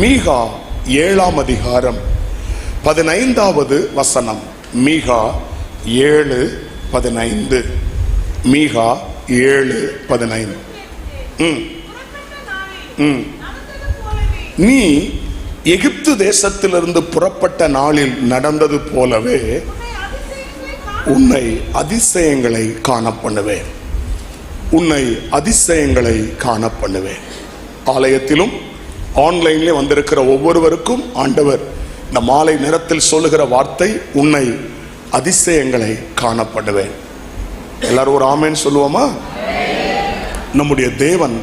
மீகா 7ஆம் அதிகாரம் 15வது வசனம். மீகா 7:15. மீகா 7:15. நீ எகிப்து தேசத்திலிருந்து புறப்பட்ட நாளில் நடந்தது போலவே உன்னை அதிசயங்களை காணப்பண்ணுவேன். உன்னை அதிசயங்களை காணப்பண்ணுவேன். ஆலயத்திலும் ஆன்லைன்ல வந்திருக்கிற ஒவ்வொருவருக்கும் ஆண்டவர் இந்த மாலை நேரத்தில் சொல்லுகிற வார்த்தை, உன்னை அதிசயங்களை காணப்படுவேன். எல்லாரும் ஒரு ஆமென் சொல்லுவோமா? நம்முடைய தேவன்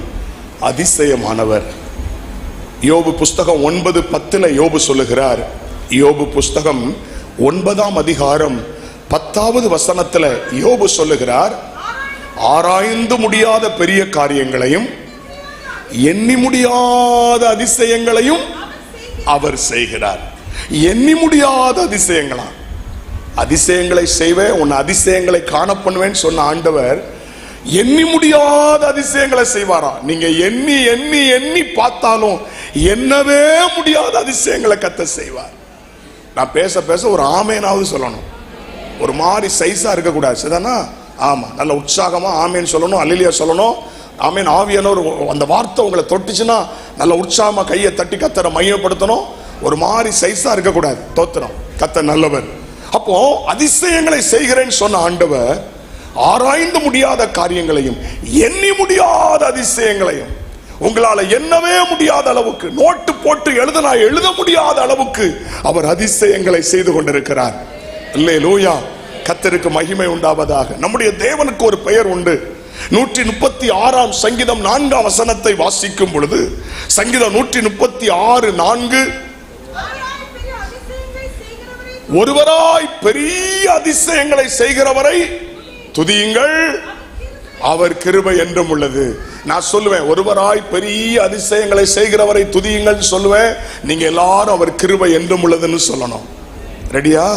அதிசயமானவர். யோபு புஸ்தகம் 9:10 யோபு சொல்லுகிறார். யோபு புஸ்தகம் 9ஆம் அதிகாரம் 10வது வசனத்துல யோபு சொல்லுகிறார், ஆராய்ந்து முடியாத பெரிய காரியங்களையும் எண்ணி முடியாத அதிசயங்களையும் அவர் செய்கிறார். எண்ணி முடியாத அதிசயங்களா? அதிசயங்களை செய்வேன், உன் அதிசயங்களை காண பண்ணுவேன் சொன்ன ஆண்டவர் எண்ணி முடியாத அதிசயங்களை செய்வாரா? நீங்க எண்ணி எண்ணி எண்ணி பார்த்தாலும் எண்ணவே முடியாத அதிசயங்களை கர்த்தர் செய்வார். நான் பேச பேச ஒரு ஆமேனாவது சொல்லணும். ஒரு மாதிரி சைஸா இருக்கக்கூடாது. சரிதானா? ஆமா, நல்ல உற்சாகமா ஆமேன் சொல்லணும், அல்லேலூயா சொல்லணும். ஆமேன். ஆவியானவர் அந்த வார்த்தை உங்களை தொட்டுச்சுன்னா நல்ல உற்சாகமா கையை தட்டி கர்த்தரை மையப்படுத்தணும். ஒரு மாதிரி சைஸா இருக்கக்கூடாது. தோத்திரம், கர்த்தர் நல்லவர். அப்போ அதிசயங்களை செய்கிறேன்னு சொன்ன ஆண்டவர் ஆராய்ந்து முடியாத காரியங்களையும் எண்ணி முடியாத அதிசயங்களையும், உங்களால எண்ணவே முடியாத அளவுக்கு, நோட்டு போட்டு எழுத முடியாத அளவுக்கு அவர் அதிசயங்களை செய்து கொண்டிருக்கிறார். அல்லேலூயா, கர்த்தருக்கு மகிமை உண்டாவதாக. நம்முடைய தேவனுக்கு ஒரு பெயர் உண்டு. 136ஆம் சங்கீதம் 4ஆம் வசனத்தை வாசிக்கும் பொழுது, சங்கீதம் 136:4, ஒருவராய் பெரிய அதிசயங்களை செய்கிறவரை துதியுங்கள், அவர் கிருபை என்றும் உள்ளது. நான் சொல்லுவேன், ஒருவராய் பெரிய அதிசயங்களை செய்கிறவரை துதியுங்கள் சொல்லுவேன். நீங்க எல்லாரும் அவர் கிருபை என்றும் உள்ளதுன்னு சொல்லணும். ரெடியா?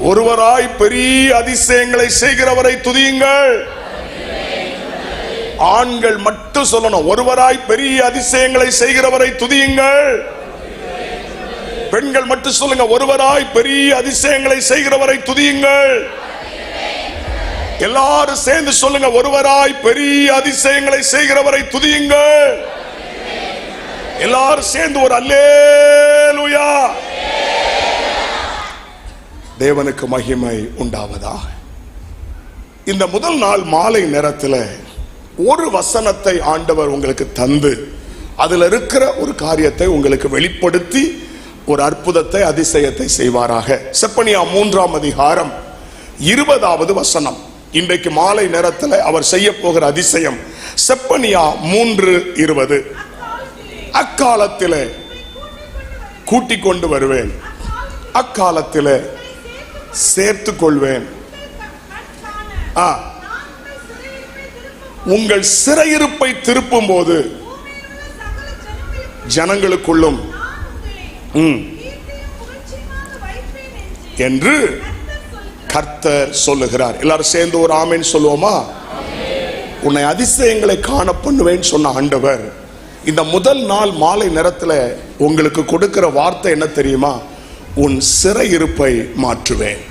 ஒருவராய் பெரிய அதிசயங்களை செய்கிறவரை துதியுங்கள். ஆண்கள் மட்டும் சொல்லணும், ஒருவராய் பெரிய அதிசயங்களை செய்கிறவரை துதியுங்கள். பெண்கள் மட்டும் சொல்லுங்க, ஒருவராய் பெரிய அதிசயங்களை செய்கிறவரை துதியுங்கள். எல்லாரும் சேர்ந்து சொல்லுங்க, ஒருவராய் பெரிய அதிசயங்களை செய்கிறவரை துதியுங்கள். எல்லாரும் சேர்ந்து ஒரு அல்லேலூயா. தேவனுக்கு மகிமை உண்டாவதாக. இந்த முதல் நாள் மாலை நேரத்தில் ஒரு வசனத்தை ஆண்டவர் உங்களுக்கு தந்து அதுல இருக்கிற ஒரு காரியத்தை உங்களுக்கு வெளிப்படுத்தி ஒரு அற்புதத்தை, அதிசயத்தை செய்வாராக. செப்பனியா 3ஆம் அதிகாரம் 20வது வசனம். இன்றைக்கு மாலை நேரத்தில் அவர் செய்ய போகிற அதிசயம். செப்பனியா 3:20. அக்காலத்திலே கூட்டிக் கொண்டு வருவேன், அக்காலத்திலே சேர்த்து கொள்வேன். உங்கள் சிறையிருப்பை திருப்பும் போது ஜனங்களுக்குள்ளும் என்று கர்த்தர் சொல்லுகிறார். எல்லாரும் சேர்ந்து ஒரு ஆமென் சொல்லுவோமா? உன்னை அதிசயங்களை காண பண்ணுவேன் சொன்ன ஆண்டவர் இந்த முதல் நாள் மாலை நேரத்தில் உங்களுக்கு கொடுக்கிற வார்த்தை என்ன தெரியுமா? உன் சிறையிருப்பை மாற்றுவேன்.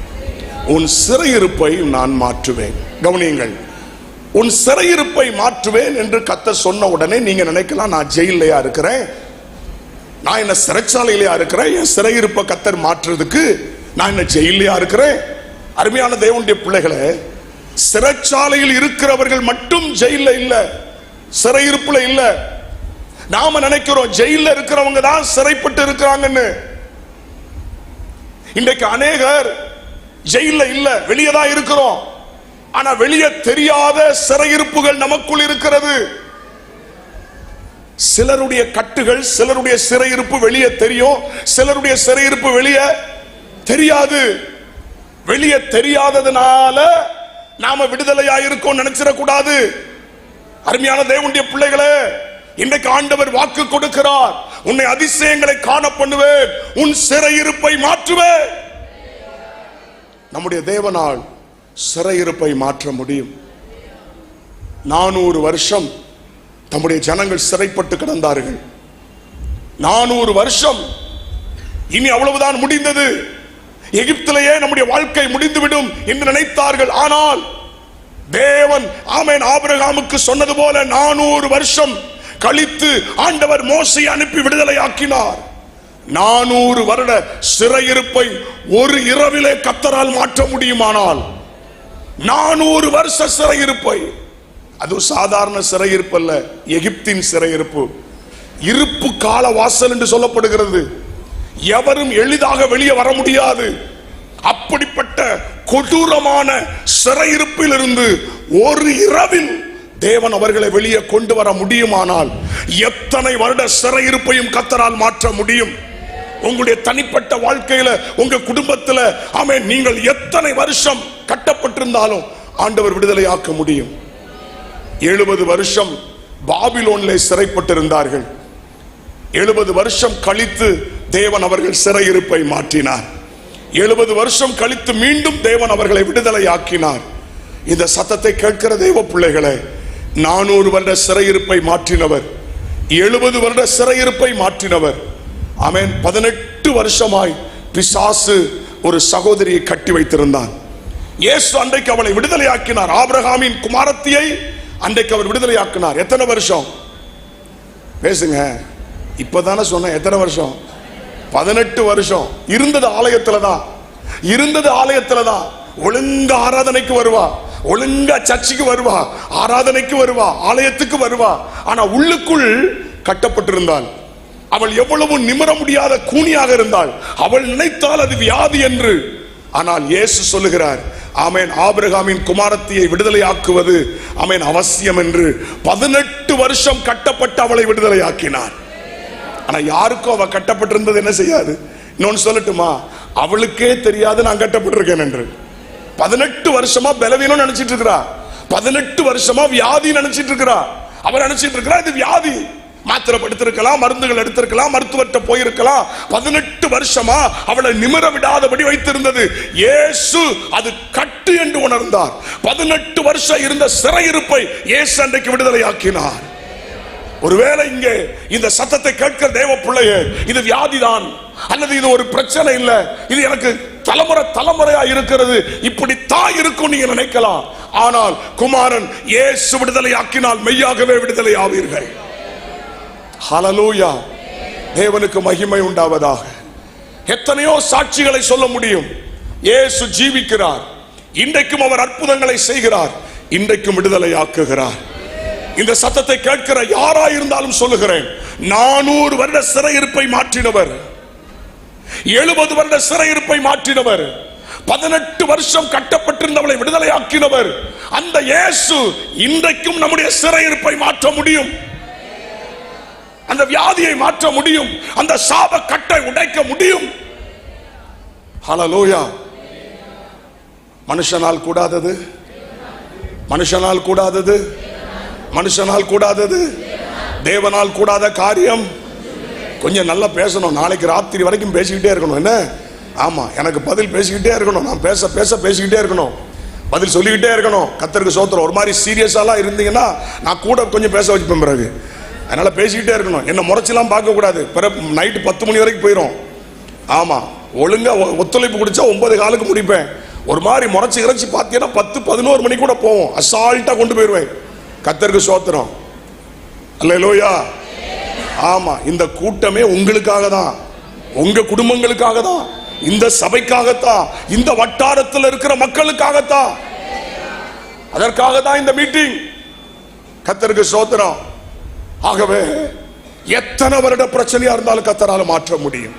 உன் சிறையிருப்பை நான் மாற்றுவேன். கவனியுங்கள், உன் சிறையிருப்பை மாற்றுவேன் என்று கர்த்தர் சொன்ன உடனே நீங்க நினைக்கலாம், நான் ஜெயிலையா இருக்கிறேன், நான் என்ன சிறைச்சாலையிலையா இருக்கிறேன், என் சிறையிருப்பை கர்த்தர் மாற்றுறதுக்கு நான் என்ன ஜெயிலையா இருக்கிறேன்? அருமையான தேவனுடைய பிள்ளைகளே, சிறைச்சாலையில் இருக்கிறவர்கள் மட்டும் ஜெயில இல்ல, சிறையிருப்புல இல்ல. நாம நினைக்கிறோம் ஜெயில இருக்கிறவங்க தான் சிறைப்பட்டு இருக்கிறாங்கன்னு. இன்றைக்கு அநேகர் ஜெயில இல்ல, வெளியே தான் இருக்கிறோம். ஆனா வெளியே தெரியாத சிறையிருப்புகள் நமக்குள் இருக்கிறது. சிலருடைய கட்டுகள், சிலருடைய சிறையிருப்பு வெளியே தெரியும், சிலருடைய சிறையிருப்பு வெளியே தெரியாது. வெளியே தெரியாததுனால நாம விடுதலையா இருக்கோம் நினைச்சிடக்கூடாது. அருமையான தேவனுடைய பிள்ளைகளே, இன்றைக்கு ஆண்டவர் வாக்கு கொடுக்கிறார், உன்னை அதிசயங்களை காண பண்ணுவேன், உன் சிறையிருப்பை மாற்றுவேன். நம்முடைய தேவனால் சிறையிருப்பை மாற்ற முடியும். 400 வருஷம் தம்முடைய ஜனங்கள் சிறைப்பட்டு கிடந்தார்கள். 400 வருஷம், இனி அவ்வளவுதான் முடிந்தது, எகிப்திலேயே நம்முடைய வாழ்க்கை முடிந்துவிடும் என்று நினைத்தார்கள். ஆனால் தேவன் ஆமென் ஆபிரகாமுக்கு சொன்னது போல 400 வருஷம் கழித்து ஆண்டவர் மோசேயை அனுப்பி விடுதலை ஆக்கினார். 400 வருட சிறையிருப்பை ஒரு இரவிலே கர்த்தரால் மாற்ற முடியுமானால் 400 வருஷ சிறையிருப்பை, அது சாதாரண சிறையிருப்பு அல்ல, எகிப்தின் சிறையிருப்பு, இருப்பு கால வாசல் என்று சொல்லப்படுகிறது. எவரும் எளிதாக வெளியே வர முடியாது. அப்படிப்பட்ட கொடூரமான சிறையிருப்பில் இருந்து ஒரு இரவில் தேவன் அவர்களை வெளியே கொண்டு வர முடியுமானால் எத்தனை வருட சிறையிருப்பையும் கர்த்தரால் மாற்ற முடியும். உங்களுடைய தனிப்பட்ட வாழ்க்கையில, உங்க குடும்பத்தில் ஆமென், நீங்கள் எத்தனை வருஷம் கட்டப்பட்டிருந்தாலும் ஆண்டவர் விடுதலை ஆக்க முடியும். 70 வருஷம் பாபிலோனிலே சிறைப்பட்டிருந்தார்கள். 70 வருஷம் கழித்து தேவன் அவர்கள் சிறையிருப்பை மாற்றினார். 70 வருஷம் கழித்து மீண்டும் தேவன் அவர்களை விடுதலை ஆக்கினார். இந்த சத்தத்தை கேட்கிற தேவ பிள்ளைகளே, 400 வருட சிறையிருப்பை மாற்றினவர், 70 வருட சிறையிருப்பை மாற்றினவர். ஆமென். 18 வருஷமாய் பிசாசு ஒரு சகோதரியை கட்டி வைத்திருந்தான். இயேசு அன்றைக்கு அவளை விடுதலை ஆக்கினார். ஆபிரகாமின் குமாரத்தியை அன்றைக்கு அவர் விடுதலை ஆக்கினார். எத்தனை வருஷம் பேசுங்க, இப்பதானே சொன்ன, எத்தனை வருஷம்? 18 வருஷம். இருந்தது ஆலயத்துல தான். ஒழுங்கா ஆராதனைக்கு வருவா, ஒழுங்கா சர்ச்சுக்கு வருவா, ஆராதனைக்கு வருவா, ஆலயத்துக்கு வருவா. ஆனா உள்ளுக்குள் கட்டப்பட்டிருந்தாள். அவள் எவ்வளவு நிமிர முடியாத கூனியாக இருந்தாள். அவள் நினைத்தால் அது வியாதி என்று. ஆனால் இயேசு சொல்லுகிறார், ஆமென், ஆபிரகாமின் குமாரத்தியை விடுதலை ஆக்குவது ஆமென் அவசியம் என்று 18 வருஷம் கட்டப்பட்டு அவளை விடுதலை ஆக்கினார். ஆனா யாருக்கும் அவ கட்டப்பட்டிருந்தது என்ன செய்யாது. இன்னொன்னு சொல்லட்டுமா, அவளுக்கே தெரியாது நான் கட்டப்பட்டிருக்கேன் என்று. 18 வருஷமா பலவீனம் நினைச்சிட்டு இருக்கிறா, 18 வருஷமா வியாதி நினைச்சிட்டு இருக்கிறா. அவர் நினைச்சிட்டு இருக்கிறா இது வியாதி, மாத்திரை படுத்திருக்கலாம், மருந்துகள் எடுத்திருக்கலாம், மருத்துவர்கிட்ட போயிருக்கலாம். 18 வருஷமா அவளை நிமிர விடாதபடி வைத்திருந்தது. இயேசு அது கட்டு என்று உணர்ந்தார். 18 வருஷம் இருந்த சிறையிருப்பை இயேசு அன்றைக்கு விடுதலை ஆக்கினார். ஒருவேளை இங்கே இந்த சத்தத்தை கேட்கிற தேவ பிள்ளையே, இது வியாதிதான் அல்லது இது ஒரு பிரச்சனை இல்ல, இது எனக்கு தலைமுறையா இருக்கிறது, இப்படித்தான் இருக்கும் நீங்க நினைக்கலாம். ஆனால் குமாரன் இயேசு விடுதலை ஆக்கினால் மெய்யாகவே விடுதலை ஆவீர்கள். ஹல்லேலூயா, தேவனுக்கு மகிமை உண்டாவதாக. எத்தனையோ சாட்சிகளை சொல்ல முடியும். இயேசு ஜீவிக்கிறார், இன்றைக்கும் அவர் அற்புதங்களை செய்கிறார், இன்றைக்கும் விடுதலை ஆக்குகிறார். இந்த சத்தத்தை கேட்கிற யாராயிருந்தாலும் சொல்லுகிறேன், 400 வருட சிறையிருப்பை மாற்றினவர், 70 வருட சிறையிருப்பை மாற்றினவர், 18 வருஷம் கட்டப்பட்டிருந்தவளை விடுதலை ஆக்கினவர் அந்த இயேசு இன்றைக்கும் நம்முடைய சிறையிருப்பை மாற்ற முடியும். அந்த வியாதியை மாற்ற முடியும், அந்த சாப கட்டை உடைக்க முடியும். ஹல்லேலூயா. மனுஷனால் கூடாதது, மனுஷனால் கூடாதது, மனுஷனால் கூடாதது, தேவனால் கூடாத காரியம். கொஞ்சம் நல்லா பேசணும், நாளைக்கு ராத்திரி வரைக்கும் பேசிக்கிட்டே இருக்கணும். என்ன? ஆமா, எனக்கு பதில் பேசிக்கிட்டே இருக்கணும், நான் பேச பேச பேசிக்கிட்டே இருக்கணும், பதில் சொல்லிக்கிட்டே இருக்கணும். கர்த்தருக்கு ஸ்தோத்திரம். ஒரு மாதிரி சீரியஸாலாம் இருந்தீங்கன்னா நான் கூட கொஞ்சம் பேச வச்சுப்பேன் பிறகு. அதனால பேசிக்கிட்டே இருக்கணும், என்ன முறைச்செல்லாம் பார்க்க கூடாது. பிறகு நைட்டு 10 மணி வரைக்கும் போயிடும். ஆமா, ஒழுங்கா ஒத்துழைப்பு குடிச்சா 9 காலுக்கு முடிப்பேன். ஒரு மாதிரி முறைச்சி இறைச்சி பார்த்தீங்கன்னா 10-11 மணி கூட போவோம், அசால்ட்டா கொண்டு போயிடுவேன். கர்த்தருக்கு ஸ்தோத்திரம். அல்லேலூயா. ஆமா, இந்த கூட்டமே உங்களுக்காக தான், உங்க குடும்பங்களுக்காக தான், இந்த சபைக்காகத்தான், இந்த வட்டாரத்தில் இருக்கிற மக்களுக்காகத்தான், அதற்காக தான் இந்த மீட்டிங். கர்த்தருக்கு ஸ்தோத்திரம். ஆகவே எத்தனை வருட பிரச்சனையா இருந்தாலும் கர்த்தரால மாற்ற முடியும்.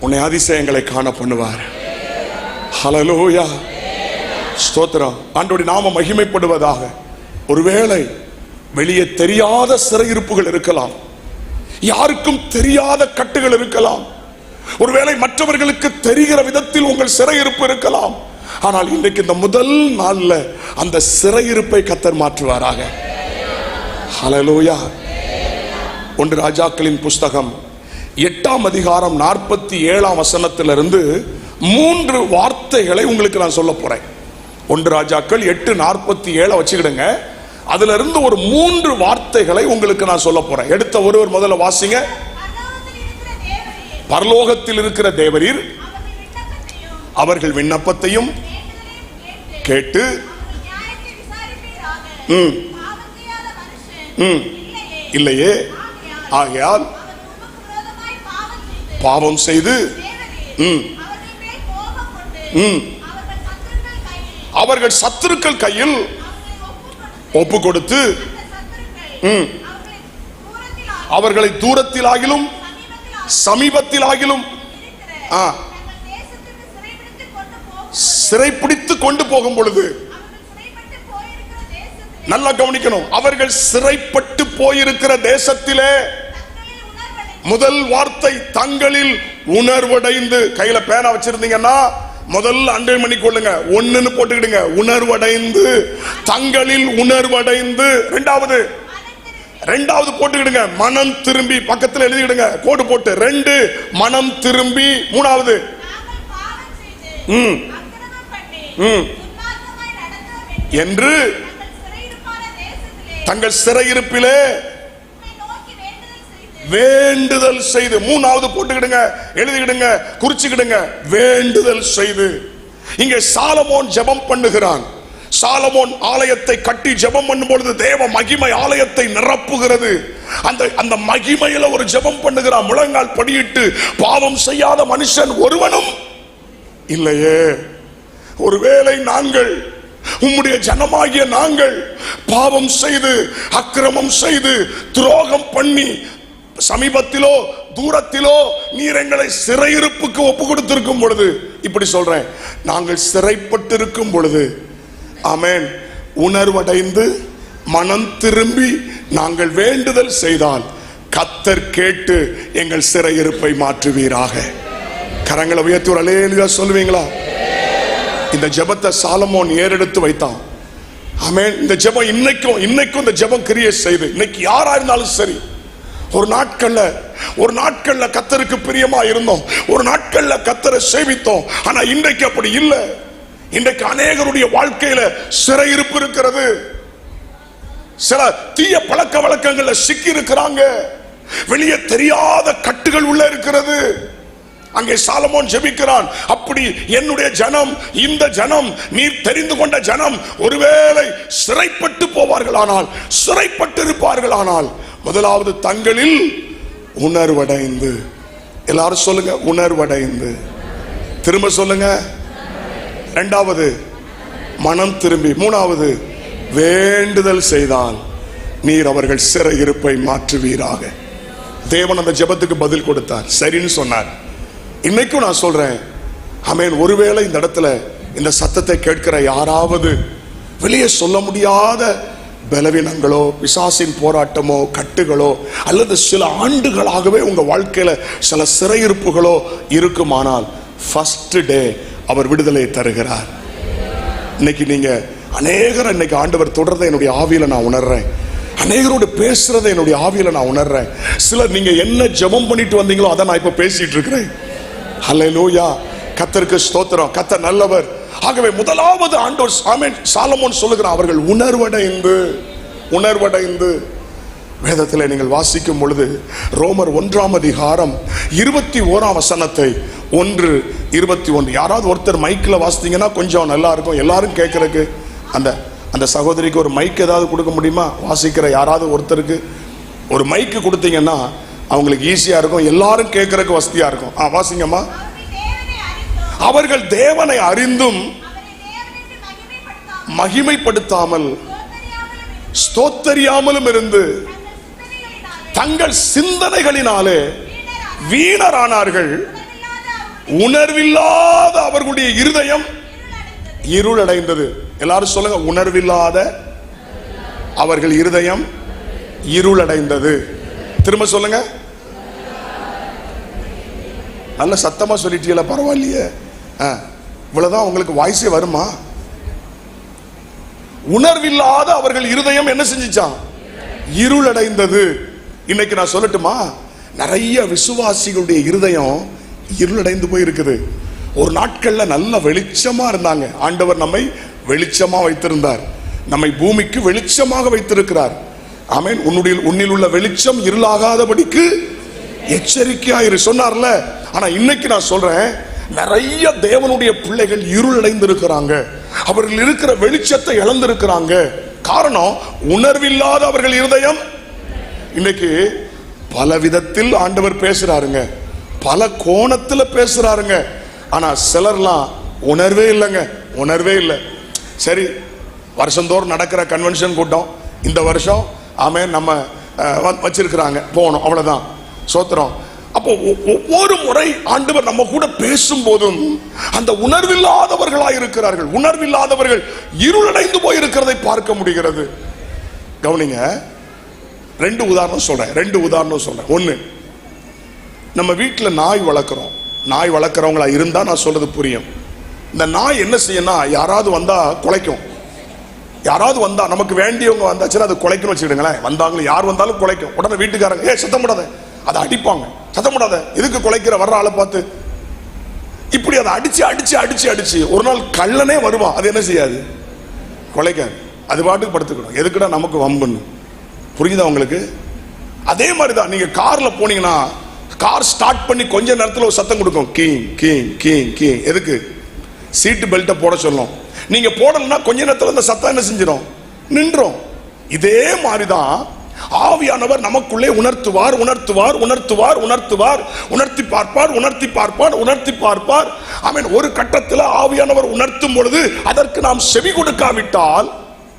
உன்னை அதிசயங்களை காண பண்ணுவார். ஹல்லேலூயா, ஸ்தோத்திரம். ஆண்டவருடைய நாமம் மகிமைப்படுவதாக. ஒருவேளை வெளியே தெரியாத சிறையிருப்புகள் இருக்கலாம், யாருக்கும் தெரியாத கட்டுகள் இருக்கலாம், ஒருவேளை மற்றவர்களுக்கு தெரிகிற விதத்தில் உங்கள் சிறையிருப்பு இருக்கலாம். ஆனால் இன்றைக்கு இந்த முதல் நாள்ல அந்த சிறையிருப்பை கர்த்தர் மாற்றுவாராக. ஹல்லேலூயா. 1 ராஜாக்களின் புஸ்தகம் 8ஆம் அதிகாரம் 47ஆம் வசனத்திலிருந்து 3 வார்த்தைகளை உங்களுக்கு நான் சொல்ல போறேன். 1 ராஜாக்கள் 8:47 வச்சுக்கிடுங்க. அதுல இருந்து ஒரு 3 வார்த்தைகளை உங்களுக்கு நான் சொல்ல போறேன். எடுத்த ஒருவர் முதல்ல வாசிங்க. பரலோகத்தில் இருக்கிற தேவரீர் அவர்கள் விண்ணப்பத்தையும் கேட்டு இல்லையே, ஆகையால் பாவம் செய்து அவர்கள் சத்துருக்கள் கையில் ஒப்பு கொடுத்து அவர்களை தூரத்தில் ஆகிலும் சமீபத்தில் ஆகிலும் சிறைப்பிடித்து கொண்டு போகும் பொழுது, நல்லா கவனிக்கணும், அவர்கள் சிறைப்பட்டு போயிருக்கிற தேசத்திலே முதல் வார்த்தை தங்களில் உணர்வடைந்து. கையில பேனா வச்சிருந்தீங்கன்னா முதல்ல அண்டை பண்ணி கொள்ளுங்க, ஒண்ணுன்னு போட்டுக்கிடுங்க. உணர்வடைந்து, தங்களில் உணர்வடைந்து. ரெண்டாவது போட்டுக்கிடுங்க, மனம் திரும்பி. பக்கத்தில் எழுதிடுங்க கோடு போட்டு. 2 மனம் திரும்பி. 3வது என்று தங்கள் சிறையிருப்பிலே வேண்டுதல் செய்து. 3வது போட்டுக்கிடுங்க, எழுதிக்கிடுங்க, குறிச்சுக்கிடுங்க, வேண்டுதல் செய்து. இங்கே சாலமோன் ஜெபம் பண்ணுகிறான். சாலமோன் ஆலயத்தை கட்டி ஜெபம் பண்ணும் பொழுது தேவ மகிமை ஆலயத்தை நிரப்புகிறது. அந்த மகிமையில ஒரு ஜெபம் பண்ணுகிறான். முழங்கால் படியிட்டு, பாவம் செய்யாத மனுஷன் ஒருவனும் இல்லையே. ஒருவேளை நாங்கள், உம்முடைய ஜனமாகிய நாங்கள் பாவம் செய்து, அக்கிரமம் செய்து, துரோகம் பண்ணி, சமீபத்திலோ தூரத்திலோ நீர் எங்களை சிறையிருப்புக்கு ஒப்பு கொடுத்திருக்கும் பொழுது, இப்படி சொல்றேன், நாங்கள் சிறைப்பட்டிருக்கும் பொழுது, ஆமென், உணர்வடைந்து மனம் திரும்பி நாங்கள் வேண்டுதல் செய்தால் கர்த்தர் கேட்டு எங்கள் சிறையிருப்பை மாற்றுவீராக. கரங்களை உயர்த்தி ஒரு அல்லேலூயா சொல்லுவீங்களா? இந்த ஜெபத்தை சாலமோன் ஏறெடுத்து வைத்தான். ஆமென். இந்த ஜெபம் இன்னைக்கும் இந்த ஜெபம் கிரியை செய்து, இன்னைக்கு யாரா இருந்தாலும் சரி, ஒரு நாட்கள்ல கர்த்தருக்கு பிரியமா இருந்தோம், ஒரு நாட்கள்ல கர்த்தரை சேவித்தோம். ஆனா இன்றைக்கு அப்படி இல்லை. இன்றைக்கு அநேகருடைய வாழ்க்கையில சிறையிருப்பு இருக்கிறது. சில தீய பழக்க வழக்கங்கள்ல சிக்கி இருக்கிறாங்க. வெளியே தெரியாத கட்டுகள் உள்ள இருக்கிறது. அங்கே சாலமோன் ஜெபிக்கிறான், அப்படி என்னுடைய ஜனம், இந்த ஜனம், நீர் தெரிந்து கொண்ட ஜனம் ஒருவேளை சிறைப்பட்டு போவார்களானால், சிறைப்பட்டு இருப்பார்களானால், முதலாவது தங்களில் உணர்வடைந்து. எல்லாரும் சொல்லுங்க, உணர்வடைந்து. திரும்ப சொல்லுங்க. 2வது மனம் திரும்பி. 3வது வேண்டுதல் செய்தால் நீர் அவர்கள் சிறையிருப்பை மாற்றுவீராக. தேவன் அந்த ஜெபத்துக்கு பதில் கொடுத்தார், சரின்னு சொன்னார். இன்னைக்கும் நான் சொல்றேன், ஆமென். ஒருவேளை இந்த இடத்துல இந்த சத்தத்தை கேட்கிற யாராவது வெளியே சொல்ல முடியாத பலவீனங்களோ, பிசாசின் போராட்டமோ, கட்டுகளோ, அல்லது சில ஆண்டுகளாகவே உங்க வாழ்க்கையில சில சிறையிருப்புகளோ இருக்குமானால், ஃபர்ஸ்ட் டே அவர் விடுதலை தருகிறார். இன்னைக்கு நீங்க அநேகர், இன்னைக்கு ஆண்டவர் தொடர்றதை என்னுடைய ஆவியில நான் உணர்றேன். அநேகரோடு பேசுறதை என்னுடைய ஆவியில நான் உணர்றேன். சிலர் நீங்க என்ன ஜெபம் பண்ணிட்டு வந்தீங்களோ அதை நான் இப்ப பேசிட்டு இருக்கிறேன். ஹல்லேலூயா. கர்த்தருக்கு ஸ்தோத்திரம். கர்த்தர் நல்லவர். ஆகவே முதலாவது ஆண்டவர், ஆமென், சாலமோன் சொல்லுகிறார், அவர்கள் உணர்வடைந்து. வேதத்தில் நீங்கள் வாசிக்கும் பொழுது ரோமர் 1ஆம் அதிகாரம் 21ஆம் வசனத்தை 1:21, யாராவது ஒருத்தர் மைக்கில் வாசித்தீங்கன்னா கொஞ்சம் நல்லா இருக்கும், எல்லாரும் கேட்கறதுக்கு. அந்த சகோதரிக்கு ஒரு மைக் ஏதாவது கொடுக்க முடியுமா? வாசிக்கிற யாராவது ஒருத்தருக்கு ஒரு மைக்கு கொடுத்தீங்கன்னா அவங்களுக்கு ஈஸியா இருக்கும், எல்லாரும் கேட்கறதுக்கு வசதியா இருக்கும். வாசிங்கம்மா. அவர்கள் தேவனை அறிந்தும் மகிமைப்படுத்தாமல் ஸ்தோத்தரியாமலும் இருந்து தங்கள் சிந்தனைகளினாலே வீணரானார்கள். உணர்வில்லாத அவர்களுடைய இருதயம் இருளடைந்தது. எல்லாரும் சொல்லுங்க, உணர்வில்லாத அவர்கள் இருதயம் இருளடைந்தது. திரும்ப சொல்லுங்க. நல்ல சத்தமா சொல்லிட்டீங்களா? பரவாயில்லையே. இவ்வளவுதான் உங்களுக்கு வாய்ஸே வருமா? உணர்வில்லாத அவர்கள் இருதயம் என்ன செஞ்சிச்சான்? இருளடைந்தது. இன்னைக்கு நான் சொல்லட்டுமா, நிறைய விசுவாசிகளுடைய இருதயம் இருளடைந்து போயிருக்குது. ஒரு நாட்கள்ல நல்ல வெளிச்சமா இருந்தாங்க. ஆண்டவர் நம்மை வெளிச்சமா வைத்திருந்தார், நம்மை பூமிக்கு வெளிச்சமாக வைத்திருக்கிறார். ஆமென். உன்னில் உள்ள வெளிச்சம் இருளாகாதபடிக்கு எச்சரிக்கையாயிரு சொன்னார்ல. ஆனா இன்னைக்கு நான் சொல்றேன், நிறைய தேவனுடைய பிள்ளைகள் இருள் அடைந்திருக்கிறாங்க. அவர்கள் இருக்கிற வெளிச்சத்தை இழந்திருக்கிறாங்க. காரணம், உணர்வில்லாத அவர்கள் இருதயம். இன்னைக்கு பல விதத்தில் ஆண்டவர் பேசுறாருங்க, பல கோணத்துல பேசுறாருங்க. ஆனா சிலர்லாம் உணர்வே இல்லைங்க, உணர்வே இல்லை. சரி, வருஷந்தோறும் நடக்கிற கன்வென்ஷன் கூட்டம் இந்த வருஷம் ஆமென் நம்ம வச்சிருக்கிறாங்க, போகணும், அவ்வளவுதான், சோத்திரம். அப்போ ஒவ்வொரு முறை ஆண்டவர் நம்ம கூட பேசும் போதும் அந்த உணர்வில்லாதவர்களாய் இருக்கிறார்கள். உணர்வில்லாதவர்கள் இருளடைந்து போயிருக்கிறதை பார்க்க முடிகிறது. கவனிங்க, ரெண்டு உதாரணம் சொல்றேன். ஒண்ணு, நம்ம வீட்டில் நாய் வளர்க்குறோம். நாய் வளர்க்குறவங்களா இருந்தா நான் சொல்றது புரியும். இந்த நாய் என்ன செய்யணும், யாராவது வந்தா குலைக்கும். யாராவது வந்தா, நமக்கு வேண்டியவங்க வந்தாச்சுன்னா அது குலைக்கணும் வச்சுக்கிடுங்களேன். வந்தாங்களே, யார் வந்தாலும் குலைக்கும். உடனே வீட்டுக்காரங்க சத்தம் போடாத, அதை அடிப்பாங்க. சத்தம் போடாத, எதுக்கு குலைக்கிற, வர்ற ஆளை பார்த்து. இப்படி அதை அடிச்சு அடிச்சு அடிச்சு அடிச்சு ஒரு நாள் கள்ளனே வருவான், அது என்ன செய்யாது, குலைக்காது, அது பாட்டுக்கு படுத்துக்கணும். எதுக்குடா நமக்கு வம்புன்னு. புரியுதா உங்களுக்கு? அதே மாதிரிதான் நீங்க கார்ல போனீங்கன்னா, கார் ஸ்டார்ட் பண்ணி கொஞ்ச நேரத்தில் ஒரு சத்தம் கொடுக்கும், கீங் கீங் கீங் கீங். எதுக்கு? சீட்டு பெல்ட்டை போட சொல்லும். நீங்க போடலன்னா கொஞ்ச நேரத்தில் அந்த சத்தம் என்ன செஞ்சிடும், நின்றோம். இதே மாதிரிதான் ஆவியானவர் நமக்குள்ளே உணர்த்துவார், உணர்த்துவார், உணர்த்துவார், உணர்த்துவார், உணர்த்தி பார்ப்பார், உணர்த்தி பார்ப்பார், உணர்த்தி பார்ப்பார். ஆமென். ஒரு கட்டத்தில் ஆவியானவர் உணர்த்தும் பொழுது அதற்கு நாம் செவி கொடுக்காவிட்டால்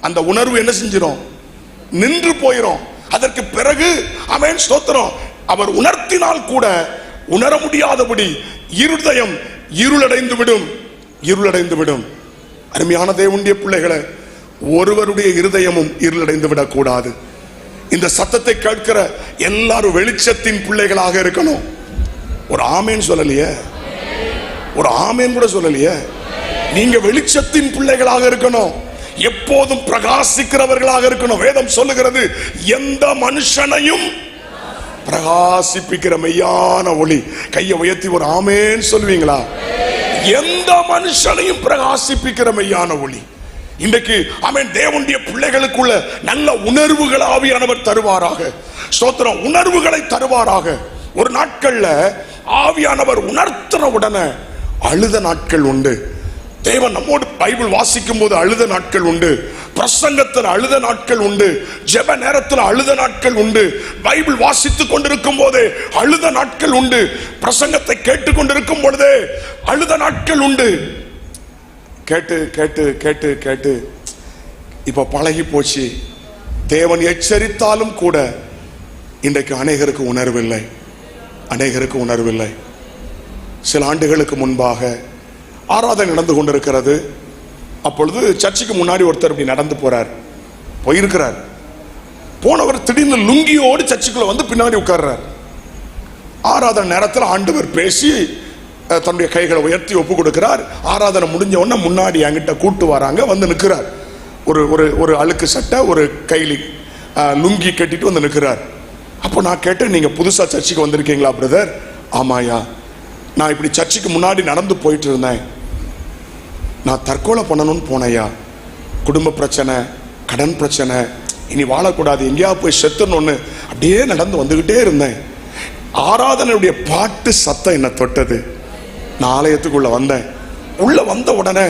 அந்த உணர்வு என்ன செஞ்சிடும், நின்று போயிடும். அதற்கு பிறகு ஆமென், ஸ்தோத்திரம், அவர் உணர்த்தினால் கூட உணர முடியாதபடி இருதயம் இருளடைந்து விடும், இருளடைந்து விடும். அருமையான தேவனுடைய பிள்ளைகளை, ஒருவருடைய இருதயமும் இருளடைந்து விடக்கூடாது. இந்த சத்தத்தை கேட்கிற எல்லாரும் வெளிச்சத்தின் பிள்ளைகளாக இருக்கணும். ஒரு ஆமேன் சொல்லலையே, ஒரு ஆமேன் கூட சொல்லலையே. நீங்க வெளிச்சத்தின் பிள்ளைகளாக இருக்கணும், எப்போதும் பிரகாசிக்கிறவர்களாக இருக்கணும். வேதம் சொல்லுகிறது, எந்த மனுஷனையும் பிரகாசிப்பிக்கிற மெய்யான ஒளி. கையை உயர்த்தி ஒரு ஆமேன் சொல்லுவீங்களா? எந்த மனுஷனையும் பிரகாசிப்பிக்கிற மெய்யான ஒளி. இன்றைக்கு ஆமென், தேவனுடைய பிள்ளைகளுக்குள்ள நல்ல உணர்வுகள் ஆவியானவர் தருவாராக. ஸ்தோத்திரம், உணர்வுகளை தருவாராக. ஒரு நாட்கள்ல ஆவியானவர் உணர்த்துற உடனே அழுத நாட்கள் உண்டு. தேவன் நம்மோடு பைபிள் வாசிக்கும் போது அழுத நாட்கள் உண்டு, பிரசங்கத்தில் அழுத நாட்கள் உண்டு, ஜெப நேரத்தில் அழுத நாட்கள் உண்டு, பைபிள் வாசித்துக் கொண்டிருக்கும் போதே அழுத நாட்கள் உண்டு, பிரசங்கத்தை கேட்டுக் கொண்டிருக்கும் பொழுதே அழுத நாட்கள் உண்டு. கேட்டு கேட்டு கேட்டு கேட்டு இப்ப பழகி போச்சு. தேவன் எச்சரித்தாலும் கூட இன்றைக்கு அநேகருக்கு உணர்வில்லை, அநேகருக்கு உணர்வில்லை. சில ஆண்டுகளுக்கு முன்பாக ஆராதனை நடந்து கொண்டிருக்கிறது. அப்பொழுது சர்ச்சுக்கு முன்னாடி ஒருத்தர் இப்படி நடந்து போயிருக்கிறார். போனவர் திடீர்னு லுங்கியோடு சர்ச்சுக்குள்ள வந்து பின்னாடி உட்கார்றார். ஆராதனை நேரத்தில் ஆண்டவர் பேசி தன்னுடைய கைகளை உயர்த்தி ஒப்பு கொடுக்கிறார். ஆராதனை முடிஞ்ச உடனே முன்னாடி என்கிட்ட கூட்டு வராங்க, வந்து நிற்கிறார். ஒரு அழுக்கு சட்டை, ஒரு கைலி லுங்கி கட்டிட்டு வந்து நிற்கிறார். அப்போ நான் கேட்டேன், நீங்க புதுசா சர்ச்சுக்கு வந்திருக்கீங்களா பிரதர்? ஆமாயா, நான் இப்படி சர்ச்சுக்கு முன்னாடி நடந்து போயிட்டு இருந்தேன், நான் தற்கொலை பண்ணணும்னு போனையா. குடும்ப பிரச்சனை, கடன் பிரச்சனை, இனி வாழக்கூடாது, எங்கேயா போய் செத்துன்னு அப்படியே நடந்து வந்துகிட்டே இருந்தேன். ஆராதனையுடைய பாட்டு சத்தம் என்ன தொட்டது. நான் ஆலயத்துக்குள்ள வந்தேன். உள்ள வந்த உடனே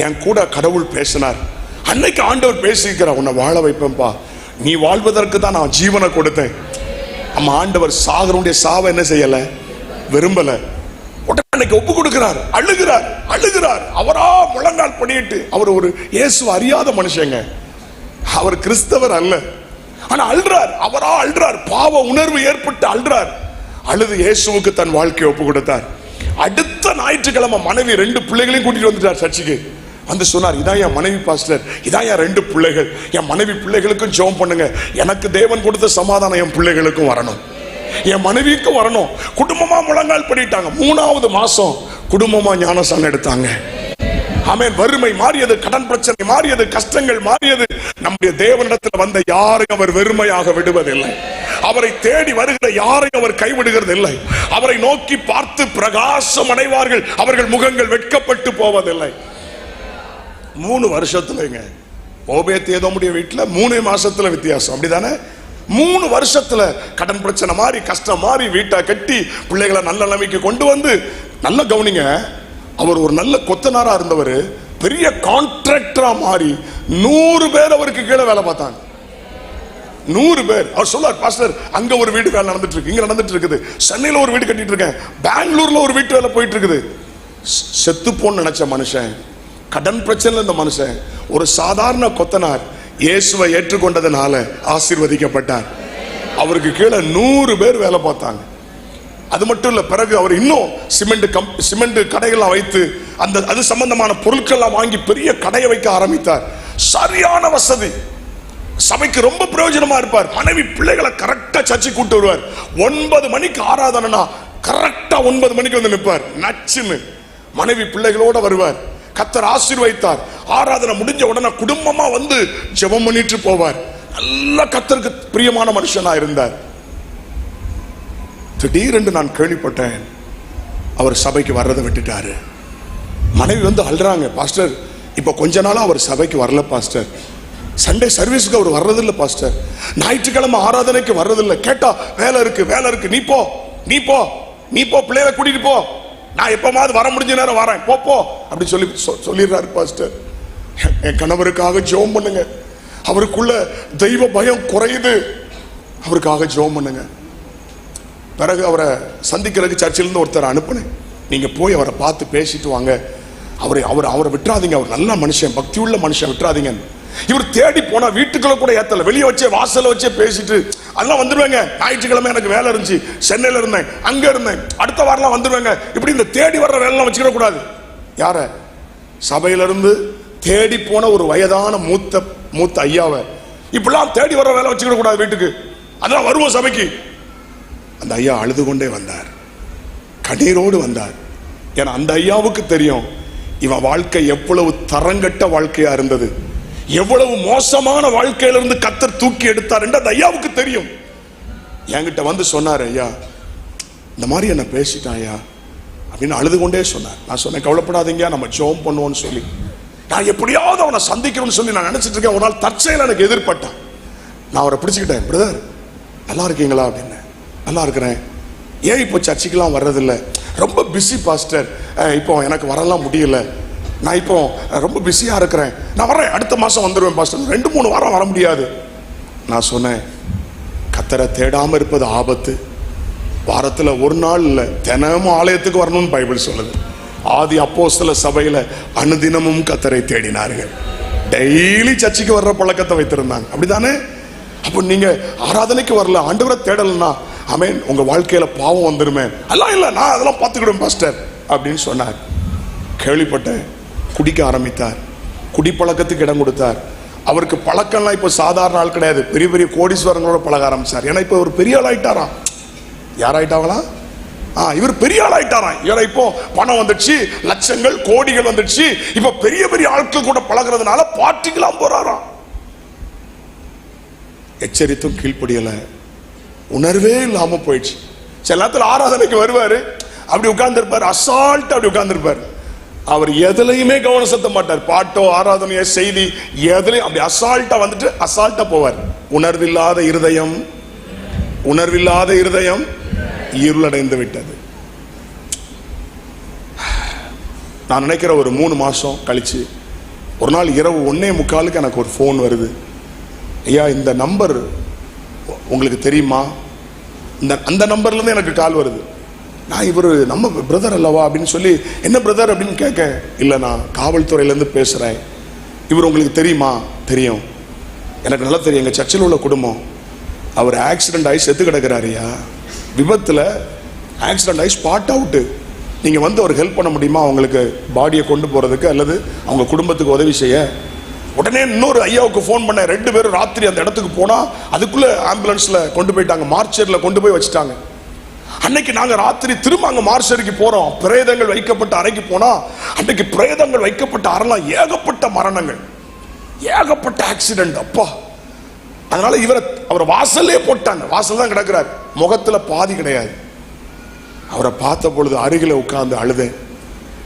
என் கூட கடவுள் பேசினார். அன்னைக்கு ஆண்டவர் பேசிக்கிறார், உன்னை வாழ வைப்பேன்பா, நீ வாழ்வதற்கு தான் நான் ஜீவனை கொடுத்தேன். நம்ம ஆண்டவர் சாகருடைய சாவை என்ன செய்யல, விரும்பல. உடனே ஒப்பு கொடுக்கிறார், அழுகிறார் அழுகிறார். அவரா முழங்கால் பண்ணிட்டு, அவர் ஒரு இயேசு அறியாத மனுஷங்க, அவர் கிறிஸ்தவர் அல்ல, ஆனா அழுறார். அவரா அழுறார், பாவ உணர்வு ஏற்பட்டு அழுறார். அழுது இயேசுவுக்கு தன் வாழ்க்கையை ஒப்பு கொடுத்தார். அடுத்த ஞாயிற்றுக்கிழமை மனைவி 2 பிள்ளைகளையும் கூட்டிட்டு வந்துட்டார் சர்ச்சுக்கு. வந்து சொன்னார், இதான் என் மனைவி பாஸ்டர், இதான் என் 2 பிள்ளைகள். என் மனைவி பிள்ளைகளுக்கும் ஜெபம் பண்ணுங்க, எனக்கு தேவன் கொடுத்த சமாதானம் என் பிள்ளைகளுக்கும் வரணும், என் மனைவிக்கும் வரணும். குடும்பமா முழங்கால் பண்ணிட்டாங்க. 3வது மாசம் குடும்பமா ஞானஸ்நானம் எடுத்தாங்க. ஆமென். வறுமை மாறியது, கடன் பிரச்சனை மாறியது, கஷ்டங்கள் மாறியது. நம்முடைய தேவனிடத்தில் வந்த யாரையும் அவர் வெறுமையாக விடுவதில்லை. அவரை தேடி வருகிற யாரையும் அவர் கைவிடுகிறது இல்லை. அவரை நோக்கி பார்த்து பிரகாசம் அடைவார்கள், அவர்கள் முகங்கள் வெட்கப்பட்டு போவதில்லை. 3 வருஷத்துலங்க ஓபேத் ஏதோமுடைய வீட்டில் 3 மாசத்துல வித்தியாசம், அப்படிதானே? 3 வருஷத்துல கடன் பிரச்சனை மாறி, கஷ்டம் மாறி, வீட்டை கட்டி, பிள்ளைகளை நல்ல நிலைமைக்கு கொண்டு வந்து, நல்ல கவனிங்க, அவர் ஒரு நல்ல கொத்தனாரா இருந்தவர் பெரிய கான்ட்ராக்டரா மாறி 100 பேர் அவருக்கு கீழே வேலை பார்த்தாங்க. 100 பேர். அவர் சொல்லார், பாஸ்டர் அங்க ஒரு வீடு வேலை நடந்துட்டு இருக்கு, இங்க நடந்துட்டு இருக்குது, சென்னையில ஒரு வீடு கட்டிட்டு இருக்கேன், பெங்களூர்ல ஒரு வீட்டு வேலை போயிட்டு இருக்குது. செத்து போன்னு நினைச்ச மனுஷன், கடன் பிரச்சனை இந்த மனுஷன், ஒரு சாதாரண கொத்தனார் இயேசுவை ஏற்றுக்கொண்டதனால ஆசீர்வதிக்கப்பட்டார். அவருக்கு கீழே 100 பேர் வேலை பார்த்தாங்க. அது மட்டும் இல்ல, பிறகு அவர் இன்னும் சிமெண்ட் கடைகள்லாம் வைத்து அது சம்பந்தமான பொருட்கள் வாங்கி பெரிய கடையை வைக்க ஆரம்பித்தார். சரியான வசதி, சபைக்கு ரொம்ப பிரயோஜனமா இருப்பார். மனைவி பிள்ளைகளை கரெக்டா சர்ச்சை கூட்டு வருவார். 9 மணிக்கு ஆராதனைனா கரெக்டா 9 மணிக்கு வந்து நிற்பார். நச்சுன்னு மனைவி பிள்ளைகளோட வருவார். கர்த்தர் ஆசீர்வதித்தார். ஆராதனை முடிஞ்ச உடனே குடும்பமா வந்து ஜெபம் பண்ணிட்டு போவார். நல்ல கர்த்தருக்கு பிரியமான மனுஷனா இருந்தார். திடீரென்று நான் கேள்விப்பட்டேன், அவர் சபைக்கு வர்றதை விட்டுட்டாரு. மனைவி வந்து அழுறாங்க, பாஸ்டர் இப்ப கொஞ்ச நாளா அவர் சபைக்கு வரல பாஸ்டர், சண்டே சர்வீஸ்க்கு அவர் வர்றதில்லை பாஸ்டர், ஞாயிற்றுக்கிழமை ஆராதனைக்கு வர்றதில்லை, கேட்டா வேலை இருக்கு, நீ போ பிள்ளைகளை கூட்டிட்டு போ, நான் எப்பமாவது வர முடிஞ்ச நேரம் வரேன், போ அப்படி சொல்லிடுறாரு பாஸ்டர். என் கணவருக்காக ஜெபம் பண்ணுங்க, அவருக்குள்ள தெய்வ பயம் குறையுது, அவருக்காக ஜெபம் பண்ணுங்க. பிறகு அவரை சந்திக்கிறதுக்கு சர்ச்சிலிருந்து ஒருத்தர் அனுப்புனேன், நீங்க போய் அவரை பார்த்து பேசிட்டு வாங்க, அவரை விட்டுறாதீங்க, அவர் நல்ல மனுஷன், பக்தி உள்ள மனுஷன், விட்டுறாதீங்க. இவர் தேடி போனா வீட்டுக்குள்ள கூட ஏத்தல, வெளியே வச்சே வாசல வச்சே பேசிட்டு அதெல்லாம் வந்துருவாங்க. ஞாயிற்றுக்கிழமை எனக்கு வேலை இருந்துச்சு, சென்னையில இருந்தேன், அங்க இருந்தேன், அடுத்த வாரம்லாம் வந்துருவாங்க. இப்படி இந்த தேடி வர்ற வேலை வச்சுக்கிட கூடாது. யார? சபையிலிருந்து தேடி போன ஒரு வயதான மூத்த ஐயாவை இப்படிலாம் தேடி வர்ற வேலை வச்சுக்கிட கூடாது வீட்டுக்கு. அதெல்லாம் வருவோம் சபைக்கு. அந்த ஐயா அழுது கொண்டே வந்தார், கண்ணீரோடு வந்தார். ஏன்னா அந்த ஐயாவுக்கு தெரியும் இவன் வாழ்க்கை எவ்வளவு தரங்கட்ட வாழ்க்கையா இருந்தது, எவ்வளவு மோசமான வாழ்க்கையிலிருந்து கர்த்தர் தூக்கி எடுத்தார் என்று அந்த ஐயாவுக்கு தெரியும். என்கிட்ட வந்து சொன்னார், ஐயா இந்த மாதிரி என்ன பேசிட்டான் ஐயா அப்படின்னு அழுது கொண்டே சொன்னார். நான் சொன்னேன், கவலைப்படாதீங்க, நம்ம ஜெபம் பண்ணுவோம்னு சொல்லி, நான் எப்படியாவது அவனை சந்திக்கணும்னு சொல்லி நான் நினைச்சிட்டு இருக்கேன். ஒரு நாள் தற்செயல எனக்கு எதிர்பட்டான். நான் அவரை பிடிச்சுக்கிட்டேன், பிரதர் நல்லா இருக்கீங்களா அப்படின்னு. நல்லா இருக்கிறேன். ஏன் இப்போ சர்ச்சைக்கெல்லாம் வர்றதில்லை? ரொம்ப பிஸி பாஸ்டர், இப்போ எனக்கு வரலாம் முடியல, நான் இப்போ ரொம்ப பிஸியா இருக்கிறேன், நான் வரேன், அடுத்த மாசம் வந்துடுவேன் பாஸ்டர், 2-3 வாரம் வர முடியாது. நான் சொன்னேன், கர்த்தரை தேடாம இருப்பது ஆபத்து. வாரத்துல ஒரு நாள் இல்ல, தினமும் ஆலயத்துக்கு வரணும்னு பைபிள் சொல்லுது. ஆதி அப்போஸ்தல சபையில அனுதினமும் கர்த்தரை தேடினார்கள், டெய்லி சர்ச்சைக்கு வர்ற பழக்கத்தை வைத்திருந்தாங்க. அப்படிதானே? அப்ப நீங்க ஆராதனைக்கு வரல, ஆண்டவரை தேடலன்னா ஆமென், உங்க வாழ்க்கையில பாவம் வந்துருமே. எல்லாம் இல்ல, நான் அதெல்லாம் பார்த்துக்கிடுவேன் பாஸ்டர் அப்படின்னு சொன்னார். கேள்விப்பட்டேன், குடிக்க ஆரம்பித்தார், குடிப்பழக்கத்துக்கு இடம் கொடுத்தார். அவருக்கு பழக்கம்லாம் இப்போ சாதாரண ஆள் கிடையாது, பெரிய பெரிய கோடீஸ்வரங்களோட பழக ஆரம்பிச்சார். ஏன்னா இப்போ ஒரு பெரிய ஆள் ஆயிட்டாராம். யாராயிட்டாங்களா? இவர் பெரிய ஆள் ஆயிட்டாராம். ஏன்னா இப்போ பணம் வந்துடுச்சு, லட்சங்கள் கோடிகள் வந்துடுச்சு, இப்ப பெரிய பெரிய ஆட்கள் கூட பழகிறதுனால பார்ட்டிக்கெல்லாம் போறாராம். எச்சரித்தும் கீழ்ப்படியல, உணர்வே இல்லாம போயிடுச்சு. சில நேரத்தில் ஆராதனைக்கு வருவாரு, அப்படி உட்கார்ந்து இருப்பார், அசால்ட் அப்படி உட்கார்ந்து இருப்பார். அவர் எதுலையுமே கவனம் செலுத்த மாட்டார், பாட்டோ ஆராதனையோ செய்தி எதுலையும் அப்படி அசால்ட்டா வந்துட்டு அசால்ட்டா போவார். உணர்வில்லாத இருதயம் இருளடைந்து விட்டது. நான் நினைக்கிற ஒரு 3 மாசம் கழிச்சு ஒரு நாள் இரவு 1:45 எனக்கு ஒரு போன் வருது. ஐயா இந்த நம்பர் உங்களுக்கு தெரியுமா? அந்த நம்பர்ல இருந்து எனக்கு கால் வருது. நான் இவர் நம்ம பிரதர் அல்லவா அப்படின்னு சொல்லி, என்ன பிரதர் அப்படின்னு கேட்க, இல்லை நான் காவல்துறையிலேருந்து பேசுகிறேன், இவர் உங்களுக்கு தெரியுமா? தெரியும், எனக்கு நல்லா தெரியும், எங்கள் சர்ச்சில் உள்ள குடும்பம், அவர் ஆக்சிடென்ட் ஆகி செத்து கிடக்கிறாரியா, விபத்தில் ஆக்சிடென்ட் ஆகி ஸ்பாட் அவுட்டு, நீங்கள் வந்து அவர் ஹெல்ப் பண்ண முடியுமா அவங்களுக்கு பாடியை கொண்டு போகிறதுக்கு அல்லது அவங்க குடும்பத்துக்கு உதவி செய்ய? உடனே இன்னொரு ஐயாவுக்கு ஃபோன் பண்ண, 2 பேரும் ராத்திரி அந்த இடத்துக்கு போனால் அதுக்குள்ளே ஆம்புலன்ஸில் கொண்டு போயிட்டாங்க, மார்ச்சரியில் கொண்டு போய் வச்சுட்டாங்க. அன்னைக்கு நாங்க ராத்திரி திரும்ப அங்க மார்ச்சரிக்கு போறோம், பிரேதங்கள் வைக்கப்பட்ட அறைக்கு போனா அன்னைக்கு பிரேதங்கள் வைக்கப்பட்ட அறைலாம் ஏகப்பட்ட மரணங்கள், ஏகப்பட்ட ஆக்சிடென்ட். அப்பா, அதனால அவரை வாசல்லே போட்டாங்க, வாசல் தான் கிடக்கிறார், முகத்துல பாதி கிடையாது. அவரை பார்த்த பொழுது அருகில உட்கார்ந்து அழுதேன்.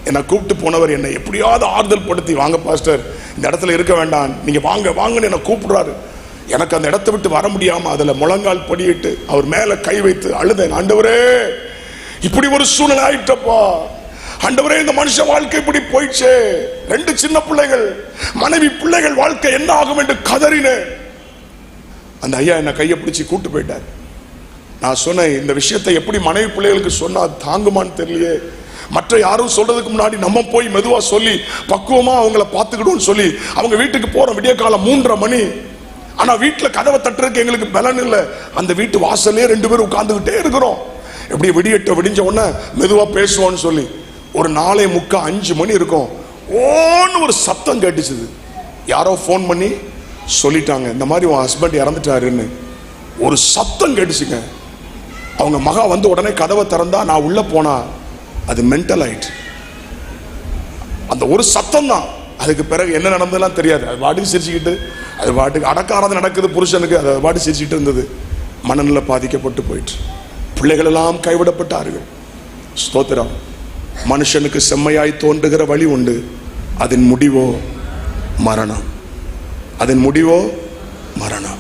என்னை கூப்பிட்டு போனவர் என்னை எப்படியாவது ஆறுதல் படுத்தி, வாங்க பாஸ்டர் இந்த இடத்துல இருக்க வேண்டாம், நீங்க வாங்க வாங்கன்னு என்னை கூப்பிடுறாரு. எனக்கு அந்த இடத்தை விட்டு வர முடியாம அதுல முழங்கால் படியிட்டு அவர் மேல கை வைத்து அழுதேன். ஆண்டவரே, இப்படி ஒரு சூழ்நிலை ஆயிட்டப்பா, ஆண்டவரே இந்த மனுஷ வாழ்க்கை இப்படி போயிடுச்சே, 2 சின்ன பிள்ளைகள், மனைவி பிள்ளைகள் வாழ்க்கை என்ன ஆகும் என்று கதறினேன். அந்த ஐயா என்ன கையை பிடிச்சி கூட்டு போயிட்டார். நான் சொன்னேன், இந்த விஷயத்தை எப்படி மனைவி பிள்ளைகளுக்கு சொன்னா தாங்குமான்னு தெரியலையே, மற்ற யாரும் சொல்றதுக்கு முன்னாடி நம்ம போய் மெதுவா சொல்லி பக்குவமா அவங்கள பார்த்துக்கிடுவோம்னு சொல்லி அவங்க வீட்டுக்கு போறோம். விடிய காலம் 3:30 மணி. ஆனா வீட்டுல கதவை தட்டுறதுக்கு எங்களுக்கு பலன் இல்லை. அந்த வீட்டு வாசல்லே 2 பேரும் உட்கார்ந்துகிட்டே இருக்கிறோம். எப்படி விடிஞ்ச உடனே மெதுவா பேசுவோம்னு சொல்லி ஒரு 4:45 5 மணி இருக்கும். ஓன்னு ஒரு சத்தம் கேட்டுச்சுது. யாரோ போன் பண்ணி சொல்லிட்டாங்க, இந்த மாதிரி உன் ஹஸ்பண்ட் இறந்துட்டாருன்னு. ஒரு சத்தம் கேட்டுச்சுங்க. அவங்க மகா வந்து உடனே கதவை திறந்தா நான் உள்ள போனா அது மென்டல் ஆயிட்டு. அந்த ஒரு சத்தம் தான். அதுக்கு பிறகு என்ன நடந்ததெல்லாம் தெரியாது. அது பாட்டுக்கு சிரிச்சுக்கிட்டு, அது பாட்டுக்கு அடக்காரது நடக்குது புருஷனுக்கு, அது பாட்டு சிரிச்சுக்கிட்டு இருந்தது. மனநிலை பாதிக்கப்பட்டு போயிட்டு பிள்ளைகள் எல்லாம் கைவிடப்பட்டார்கள். ஸ்தோத்திரம். மனுஷனுக்கு செம்மையாய் தோன்றுகிற வழி உண்டு, அதன் முடிவோ மரணம். அதன் முடிவோ மரணம்.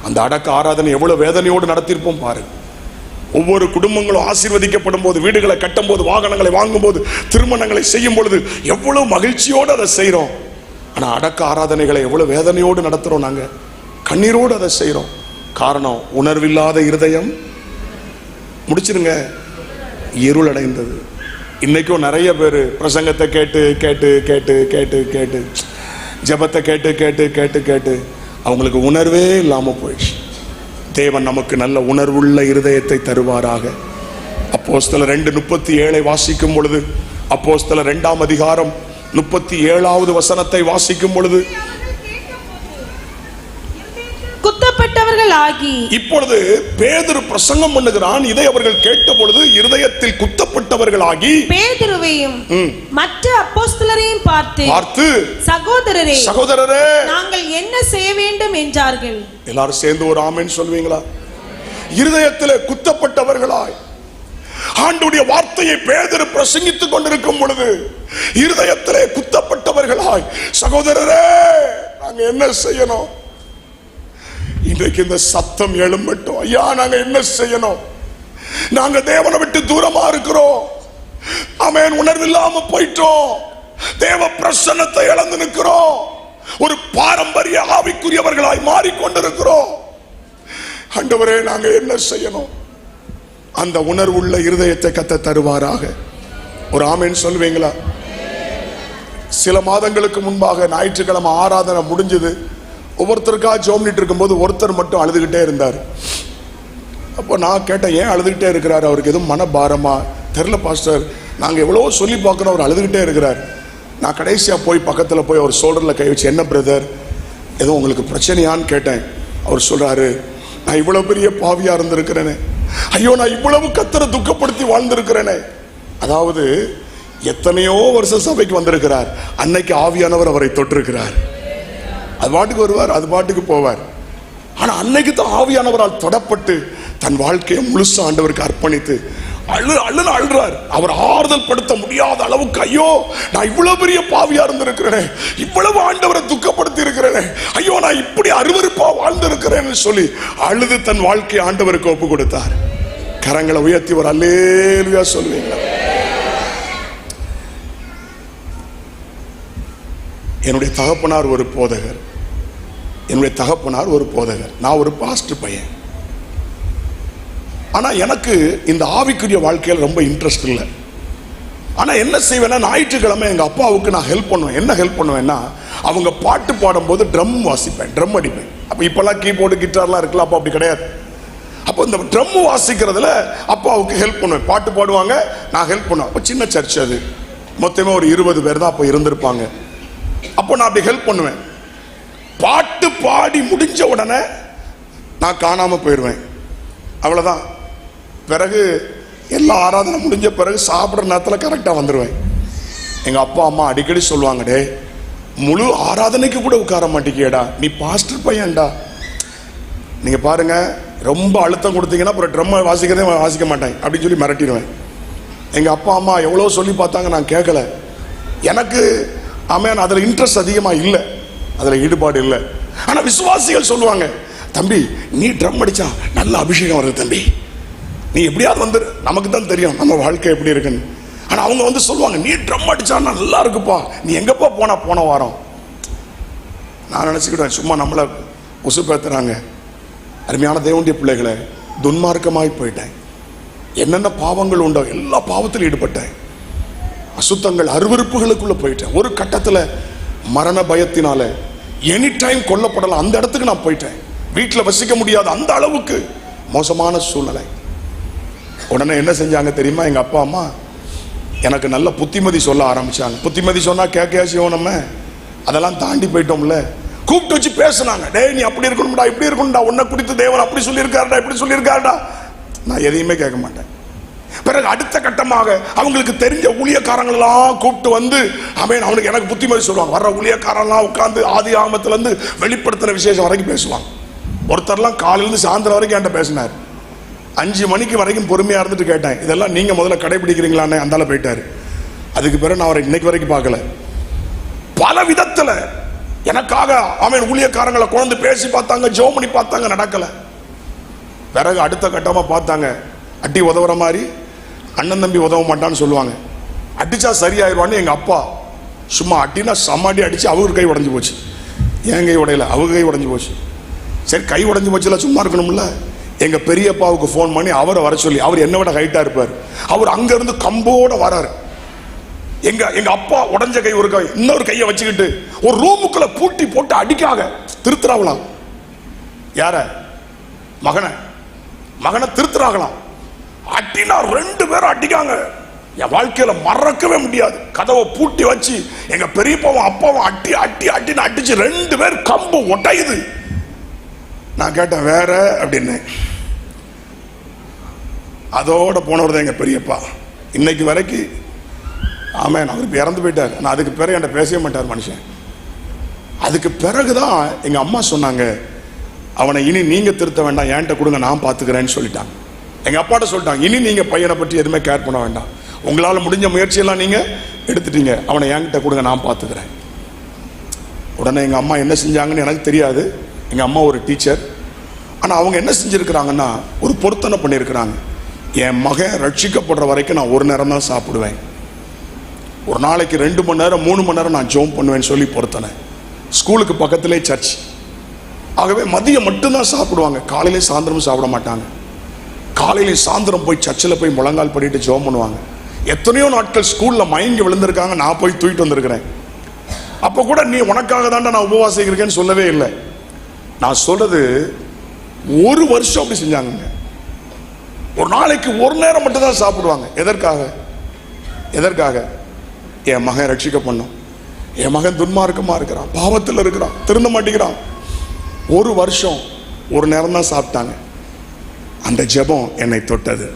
அந்த அடக்க ஆராதனை எவ்வளவு வேதனையோடு நடத்தியிருப்போம் பாருங்க. ஒவ்வொரு குடும்பங்களும் ஆசீர்வதிக்கப்படும் போது, வீடுகளை கட்டும் போது, வாகனங்களை வாங்கும் போது, திருமணங்களை செய்யும் பொழுது எவ்வளவு மகிழ்ச்சியோடு அதை செய்யறோம். ஆனா அடக்க ஆராதனைகளை எவ்வளவு வேதனையோடு நடத்துறோம். நாங்க கண்ணீரோடு அதை செய்யறோம். காரணம், உணர்வில்லாத இருதயம் முடிச்சிருங்க இருள் அடைந்தது. இன்னைக்கும் நிறைய பேர் பிரசங்கத்தை கேட்டு கேட்டு கேட்டு கேட்டு கேட்டு ஜபத்தை கேட்டு கேட்டு கேட்டு கேட்டு அவங்களுக்கு உணர்வே இல்லாம போயிடுச்சு. தேவன் நமக்கு நல்ல உணர்வுள்ள இருதயத்தை தருவாராக. அப்போஸ்தலர் 2:37 வாசிக்கும் பொழுது, அப்போஸ்தலர் 2ஆம் அதிகாரம் 37வது வசனத்தை வாசிக்கும் பொழுது, குத்தப்பட்டவர்கள் ஆகி, இப்பொழுது பேதுரு பிரசங்கம் பண்ணுகிறான். இதை அவர்கள் கேட்ட பொழுது இருதயத்தில் குத்தப்பட்டவர்கள் ஆகி பேதுருவையும் மற்ற அப்போஸ்தலரையும் பார்த்து சகோதரரே சகோதரரே நாங்கள் என்ன செய்ய வேண்டும் என்றார்கள். எல்லாரும் சேர்ந்து ஒரு ஆமென் சொல்வீங்களா? இருதயத்திலே குத்தப்பட்டவர்களாய் ஆண்டவருடைய வார்த்தையை பேதுரு பிரசங்கித்துக் கொண்டிருக்கும் பொழுது இருதயத்திலே குத்தப்பட்டவர்களாய், சகோதரரே நாங்க என்ன செய்யணும்? இன்றைக்கு இந்த சத்தம் எழும்பட்டும். ஐயா, நாங்க என்ன செய்யணும்? நாங்க தேவனை விட்டு தூரமா இருக்கிறோம். ஆமென். உணர்வில்லாம போயிட்டோம். தேவ பிரசன்னத்தை இழந்து நிற்கிறோம். ஒரு பாரம்பரிய ஆவிக்குரியவர்களாய் மாறிக்கொண்டிருக்கிறோம். ஆண்டவரே, நாங்க என்ன செய்யணும்? அந்த உணர்வுள்ள இருதயத்தை கர்த்தர் தருவாராக. ஒரு ஆமென் சொல்வீங்களா? சில மாதங்களுக்கு முன்பாக ஞாயிற்றுக்கிழமை ஆராதனை முடிஞ்சது. ஒவ்வொருத்தருக்கா ஜோம்னிட்டு இருக்கும்போது ஒருத்தர் மட்டும் அழுதுகிட்டே இருந்தார். அப்போ நான் கேட்டேன், ஏன் அழுதுகிட்டே இருக்கிறார்? அவருக்கு எதுவும் மனபாரமா? தெரியல பாஸ்டர், நாங்கள் எவ்வளோ சொல்லி பார்க்குறோம், அவர் அழுதுகிட்டே இருக்கிறார். நான் கடைசியாக போய் பக்கத்தில் போய் அவர் ஷோல்டரில் கை வச்சு, என்ன பிரதர், எதுவும் உங்களுக்கு பிரச்சனையான்னு கேட்டேன். அவர் சொல்கிறாரு, நான் இவ்வளோ பெரிய பாவியாக இருந்திருக்கிறேனே, ஐயோ நான் இவ்வளவு கர்த்தரை துக்கப்படுத்தி வாழ்ந்திருக்கிறேனே. அதாவது எத்தனையோ வருஷம் சபைக்கு வந்திருக்கிறார், அன்னைக்கு ஆவியானவர் அவரை தொட்டிருக்கிறார். அது பாட்டுக்கு வருவார், அது பாட்டுக்கு போவார். ஆனா அன்னைக்கு தான் ஆவியானவரால் தொடப்பட்டு தன் வாழ்க்கையை முழுசா ஆண்டவருக்கு அர்ப்பணித்து அழுறார். அவர் ஆறுதல் படுத்த முடியாத அளவுக்கு, ஐயோ நான் இவ்வளவு பெரிய பாவியா இருந்திருக்கிறேன், இவ்வளவு ஆண்டவரை துக்கப்படுத்தி இருக்கிறேன், ஐயோ நான் இப்படி அருவருப்பா வாழ்ந்திருக்கிறேன்னு சொல்லி அழுது தன் வாழ்க்கையை ஆண்டவருக்கு ஒப்பு கொடுத்தார். கரங்களை உயர்த்தி ஒரு அல்லேலூயா சொல்லுவீங்களா? என்னுடைய தகப்பனார் ஒரு போதகர், என்னுடைய தகப்பனார் ஒரு போதகர், நான் ஒரு பாஸ்டர் பையன். ஆனா எனக்கு இந்த ஆவிக்குரிய வாழ்க்கையில் ரொம்ப இன்ட்ரெஸ்ட் இல்லை. ஆனா என்ன செய்வேன்னா, ஞாயிற்றுக்கிழமை எங்க அப்பாவுக்கு நான் ஹெல்ப் பண்ணுவேன். என்ன ஹெல்ப் பண்ணுவேன்னா, அவங்க பாட்டு பாடும்போது ட்ரம் வாசிப்பேன், ட்ரம் அடிப்பேன். அப்ப இப்பெல்லாம் கீபோர்டு கிட்டார்லாம் இருக்குல்ல, அப்போ அப்படி கிடையாது. அப்போ இந்த ட்ரம் வாசிக்கிறதுல அப்பாவுக்கு ஹெல்ப் பண்ணுவேன். பாட்டு பாடுவாங்க, நான் ஹெல்ப் பண்ணுவேன். அப்போ சின்ன சர்ச், அது மொத்தமே ஒரு 20 பேர் தான் அப்போ இருந்திருப்பாங்க. அப்போ நான் அப்படி ஹெல்ப் பண்ணுவேன். பாட்டு பாடி முடிஞ்ச உடனே நான் காணாம போயிடுவேன், அவ்வளவுதான். பிறகு எல்லா ஆராதனை முடிஞ்ச பிறகு சாப்பிட்ற நேரத்தில் கரெக்டாக வந்துடுவேன். எங்க அப்பா அம்மா அடிக்கடி சொல்லுவாங்க, டே முழு ஆராதனைக்கு கூட உட்கார மாட்டேங்கியடா, நீ பாஸ்டர் பையன்டா. நீங்க பாருங்க, ரொம்ப அழுத்தம் கொடுத்தீங்கன்னா அப்புறம் ட்ரம் வாசிக்கிறதே வாசிக்க மாட்டேன் அப்படின்னு சொல்லி மிரட்டிடுவேன். எங்க அப்பா அம்மா எவ்வளோ சொல்லி பார்த்தாங்க, நான் கேட்கல. எனக்கு ஆமாம் அதில் இன்ட்ரெஸ்ட் அதிகமாக இல்லை, அதில் ஈடுபாடு இல்லை. ஆனா விசுவாசிகள் சொல்லுவாங்க, தம்பி நீ ட்ரம் அடிச்சா நல்ல அபிஷேகம் வருது தம்பி, நீ எப்படியாவது வந்து, நமக்கு தான் தெரியும் நம்ம வாழ்க்கை எப்படி இருக்குன்னு. ஆனா அவங்க வந்து சொல்லுவாங்க, நீ ட்ரம் அடிச்சா நல்லா இருக்குப்பா, நீ எங்கப்பா போன வாரம். நான் நினைச்சுக்கிட்டேன் சும்மா நம்மளை உசுப்பேத்துறாங்க. அருமையான தேவனுடைய பிள்ளைகளை, துன்மார்க்கமாய் போயிட்டேன். என்னென்ன பாவங்கள் உண்டோ எல்லா பாவத்திலும் ஈடுபட்டேன். அசுத்தங்கள் அருவருப்புகளுக்குள்ள போயிட்டேன். ஒரு கட்டத்துல மரண பயத்தினால எனி டைம் கொல்லப்படலாம் அந்த இடத்துக்கு நான் போயிட்டேன். வீட்டில் வசிக்க முடியாத அந்த அளவுக்கு மோசமான சூழ்நிலை. உடனே என்ன செஞ்சாங்க தெரியுமா? எங்க அப்பா அம்மா எனக்கு நல்ல புத்திமதி சொல்ல ஆரம்பிச்சாங்க. புத்திமதி சொன்னா கேட்க செய்வோம், நம்ம அதெல்லாம் தாண்டி போயிட்டோம்ல. கூப்பிட்டு வச்சு பேசினாங்க, டேய் நீ அப்படி இருக்கணும்டா, இப்படி இருக்கணும்டா, உன்னை குறித்து தேவன் அப்படி சொல்லியிருக்காருடா, இப்படி சொல்லியிருக்காருடா. நான் எதையுமே கேட்க மாட்டேன். பிறகு அடுத்த கட்டமாக அவங்களுக்கு தெரிஞ்ச ஊழியக்காரங்களெல்லாம் கூப்பிட்டு வந்து அவனுக்கு எனக்கு புத்திமதி சொல்லுவாங்க. வர்ற ஊழியக்காரெல்லாம் உட்கார்ந்து ஆதி ஆகமத்துல இருந்து வெளிப்படுத்தின விசேஷம் வரைக்கும் பேசுவாங்க. ஒருத்தர்லாம் காலையிலிருந்து சாயந்தரம் வரைக்கும் என்கிட்ட பேசினார். 5 மணிக்கு வரைக்கும் பொறுமையா இருந்துட்டு கேட்டேன், இதெல்லாம் நீங்க முதல்ல கடைபிடிக்கிறீங்களான்னு. அந்தால போயிட்டாரு. அதுக்கு பிறகு நான் அவரை இன்னைக்கு வரைக்கும் பார்க்கல. பல விதத்துல எனக்காக ஊழியக்காரங்களை குழந்தை பேசி பார்த்தாங்க, ஜெபம் பண்ணி பார்த்தாங்க, நடக்கல. பிறகு அடுத்த கட்டமா பார்த்தாங்க, அடி உதவுற மாதிரி அண்ணன் தம்பி உதவ மாட்டான்னு சொல்லுவாங்க. அடிச்சா சரியாயிருவான்னு எங்க அப்பா சும்மா அடினா சமாடி அடிச்சு அவங்க கை உடஞ்சு போச்சு. என் கை உடையல, அவங்க கை உடஞ்சு போச்சு. சரி கை உடஞ்சு போச்சுல, சும்மா இருக்கணும்ல. எங்க பெரியப்பாவுக்கு போன் பண்ணி அவரை வர சொல்லி, அவர் என்ன விட ஹைட்டா இருப்பார், அவர் அங்க இருந்து கம்போட வராரு. எங்க அப்பா உடஞ்ச கை ஒரு கை, இன்னொரு கையை வச்சுக்கிட்டு ஒரு ரூமுக்குள்ள பூட்டி போட்டு அடிக்காக திருத்துறாங்களாம். யார? மகனை திருத்துறாங்களாம். அட்டினா 2 பேரும் அடிக்காங்க. என் வாழ்க்கையில மறக்கவே முடியாது. கதவை பூட்டி வச்சு எங்க பெரியப்பாவும் அப்பாவும் அட்டின்னு அடிச்சு 2 பேர் கம்பு ஒட்டையுது. நான் கேட்டேன் வேற அப்படின்னு. அதோட போனவர் தான் எங்க பெரியப்பா. இன்னைக்கு வரைக்கும் அவர் இறந்து போயிட்டார். நான் அதுக்கு பிறகு என்கிட்ட பேசவே மாட்டார் மனுஷன். அதுக்கு பிறகுதான் எங்க அம்மா சொன்னாங்க, அவனை இனி நீங்க திருத்த வேண்டாம், என்கிட்ட கொடுங்க, நான் பாத்துக்கிறேன்னு சொல்லிட்டாங்க. எங்க அப்பாட்ட சொல்லிட்டாங்க, இனி நீங்க பையனை பற்றி எதுவுமே கேர் பண்ண வேண்டாம், உங்களால முடிஞ்ச முயற்சியெல்லாம் நீங்க எடுத்துட்டீங்க, அவனை என்கிட்ட கொடுங்க, நான் பாத்துக்கிறேன். உடனே எங்க அம்மா என்ன செஞ்சாங்கன்னு எனக்கு தெரியாது. எங்க அம்மா ஒரு டீச்சர். ஆனா அவங்க என்ன செஞ்சிருக்கிறாங்கன்னா, ஒரு பொருத்தனை பண்ணியிருக்கிறாங்க. என் மகன் ரட்சிக்கப்படுற வரைக்கும் நான் ஒரு நேரம் தான் சாப்பிடுவேன், ஒரு நாளைக்கு 2 மணி நேரம் 3 மணி நேரம் நான் ஜெபம் பண்ணுவேன்னு சொல்லி பொருத்தனை. ஸ்கூலுக்கு பக்கத்திலே சர்ச். ஆகவே மதியம் மட்டும்தான் சாப்பிடுவாங்க, காலையிலே சாயந்தரமும் சாப்பிட மாட்டாங்க. காலையில சாயந்தரம் போய் சர்ச்சில் போய் முழங்கால் படிட்டு ஜெபம் பண்ணுவாங்க. எத்தனையோ நாட்கள் ஸ்கூல்ல மயங்கி விழுந்திருக்காங்க, நான் போய் தூக்கிட்டு வந்திருக்கிறேன். அப்ப கூட நீ உனக்காக தாண்டா நான் உபவாசம் இருக்கேன்னு சொல்லவே இல்லை. நான் சொல்றது 1 வருஷம் அப்படி செஞ்சாங்க. ஒரு நாளைக்கு 1 நேரம் மட்டும் தான் சாப்பிடுவாங்க. எதற்காக? என் மகன் ரட்சிக்க பண்ணும், என் மகன் துன்மார்க்கமா இருக்கிறான், பாவத்தில் இருக்கிறான், திருந்த மாட்டேங்கிறான். 1 வருஷம் 1 நேரம் தான் சாப்பிட்டாங்க. அந்த ஜெபம் என்னை தொட்டது.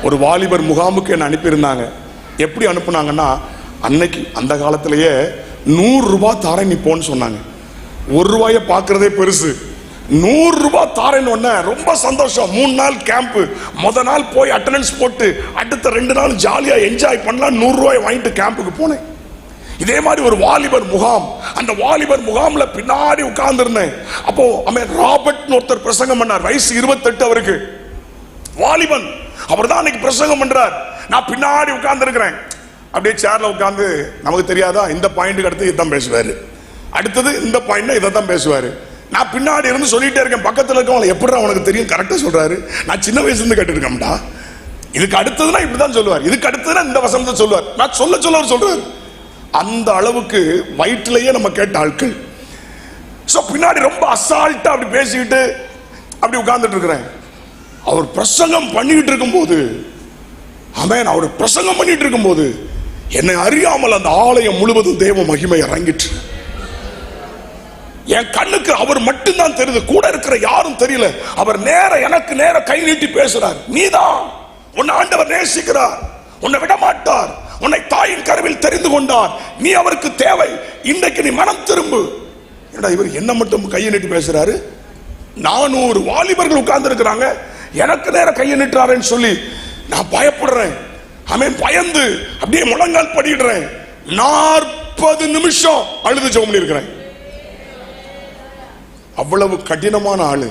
ஒரு வாலிபர் முகாமுக்கு என்ன அனுப்பியிருந்தாங்க. எப்படி அனுப்புனாங்கன்னா, அன்னைக்கு அந்த காலத்திலேயே 100 ரூபாய் தாரேன் நீ போன்னு சொன்னாங்க. 1 ரூபாயை பார்க்கறதே பெருசு. 100 ரூபாய் தாரேன்னு ஒன்ன ரொம்ப சந்தோஷம். 3 நாள் கேம்ப். முத நாள் போய் அட்டெண்டன்ஸ் போட்டு அடுத்த 2 நாள் ஜாலியா என்ஜாய் பண்ணலாம். 100 ரூபாய் வாங்கிட்டு கேம்புக்கு போனேன். இதே மாதிரி ஒரு வாலிபர் முகாம். அந்த வாலிபர் முகாம்ல பின்னாடி உட்கார்ந்து இருந்தேன். அப்போ ராபர்ட் ஒருத்தர் பிரசங்கம் பண்ணார். வயசு 28 அவருக்கு, வாலிபன். அவர் தான் அன்னைக்கு பிரசங்கம் பண்றார். நான் பின்னாடி உட்கார்ந்து இருக்கிறேன். அப்படியே சேர்ல உட்கார்ந்து, நமக்கு தெரியாதா இந்த பாயிண்ட்டுக்கு அடுத்து இதான் பேசுவாரு, அடுத்தது இந்த பாயிண்ட் இதான் பேசுவாரு. நான் பின்னாடி இருந்து சொல்லிட்டே இருக்கேன். பக்கத்துல இருக்கவங்க எப்படி அவனுக்கு தெரியும், கரெக்டா சொல்றாரு. நான் சின்ன வயசுல இருந்து கேட்டு இருக்கேன்டா, இதுக்கு அடுத்ததுன்னா இப்படிதான் சொல்லுவார், இதுக்கு அடுத்ததுன்னா இந்த வசனத்தை சொல்லுவார். நான் சொல்ல அவர் சொல்றாரு. அந்த அளவுக்கு வயிற்றுலயே நம்ம கேட்ட ஆட்கள். பின்னாடி ரொம்ப அசால்ட்டா அப்படி பேசிக்கிட்டு அப்படி உட்கார்ந்துட்டு இருக்கிறேன். அவர் பிரசங்கம் பண்ணிட்டு இருக்கும்போது, அவர் பிரசங்கம் பண்ணிட்டு இருக்கும்போது என்னை அறியாமல் அந்த ஆலயம் முழுவதும் தேவ மகிமை இறங்கிட்டு என் கண்ணுக்கு அவர் மட்டும்தான் தெரியுது, கூட இருக்கிற யாரும் தெரியல. அவர் எனக்கு நேர கை நீட்டி பேசுறார். நீதான், உன்னை ஆண்டவர் நேசிக்கிறார், உன்னை விட மாட்டார், உன்னை தாயின் கருவில் தெரிந்து கொண்டார், நீ அவருக்கு தேவை, இன்றைக்கு நீ மனம் திரும்பு. இவர் என்ன மட்டும் கையை நீட்டி பேசுறாரு. 400 வாலிபர்கள் உட்கார்ந்து இருக்கிறாங்க, எனக்கு நேர கையை நீட்டுறாருன்னு சொல்லி நான் பயப்படுறேன். பயந்து அப்படியே முழங்கால் படிடுறேன். 40 நிமிஷம் அழுது ஜெபம் பண்ணிருக்கிறேன். அவ்வளவு கடினமான ஆளு.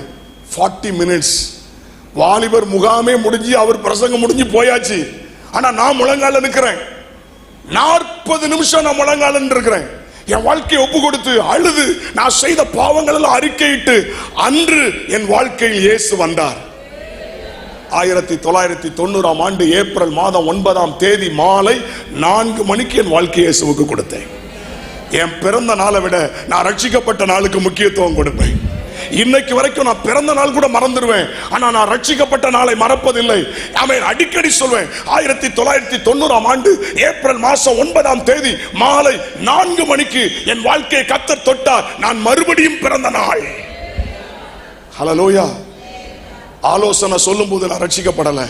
40 மினிட்ஸ் வாலிபர் முகாமே முடிஞ்சு அவர் பிரசங்கம் முடிஞ்சு போயாச்சு. ஆனா நான் முழங்கால நிற்கிறேன். 40 நிமிஷம் நான் முழங்கால இருக்கிறேன். என் வாழ்க்கையை ஒப்பு கொடுத்து அழுது நான் செய்த பாவங்கள் எல்லாம் அறிக்கையிட்டு அன்று என் வாழ்க்கையில் இயேசு வந்தார். 1990 ஆண்டு ஏப்ரல் மாதம் 9ஆம் தேதி மாலை 4 மணிக்கு என் வாழ்க்கையை இயேசுவுக்கு கொடுத்தேன். என் பிறந்த நாளை விட நான் ரட்சிக்கப்பட்ட நாளுக்கு முக்கியத்துவம் கொடுப்பேன். இன்னைக்கு வரைக்கும் நான் பிறந்த நாள் கூட மறந்துடுவேன், ஆனா நான் ரட்சிக்கப்பட்ட நாளை மறப்பதில்லை. ஆமென். அடிக்கடி சொல்வேன், 1990 ஆண்டு ஏப்ரல் மாசம் 9ஆம் தேதி மாலை 4 மணிக்கு என் வாழ்க்கையை கர்த்தர் தொட்டார். நான் மறுபடியும் பிறந்த நாள். ஹல்லேலூயா. ஆலோசனை சொல்லும் போது நான் ரட்சிக்கப்படல,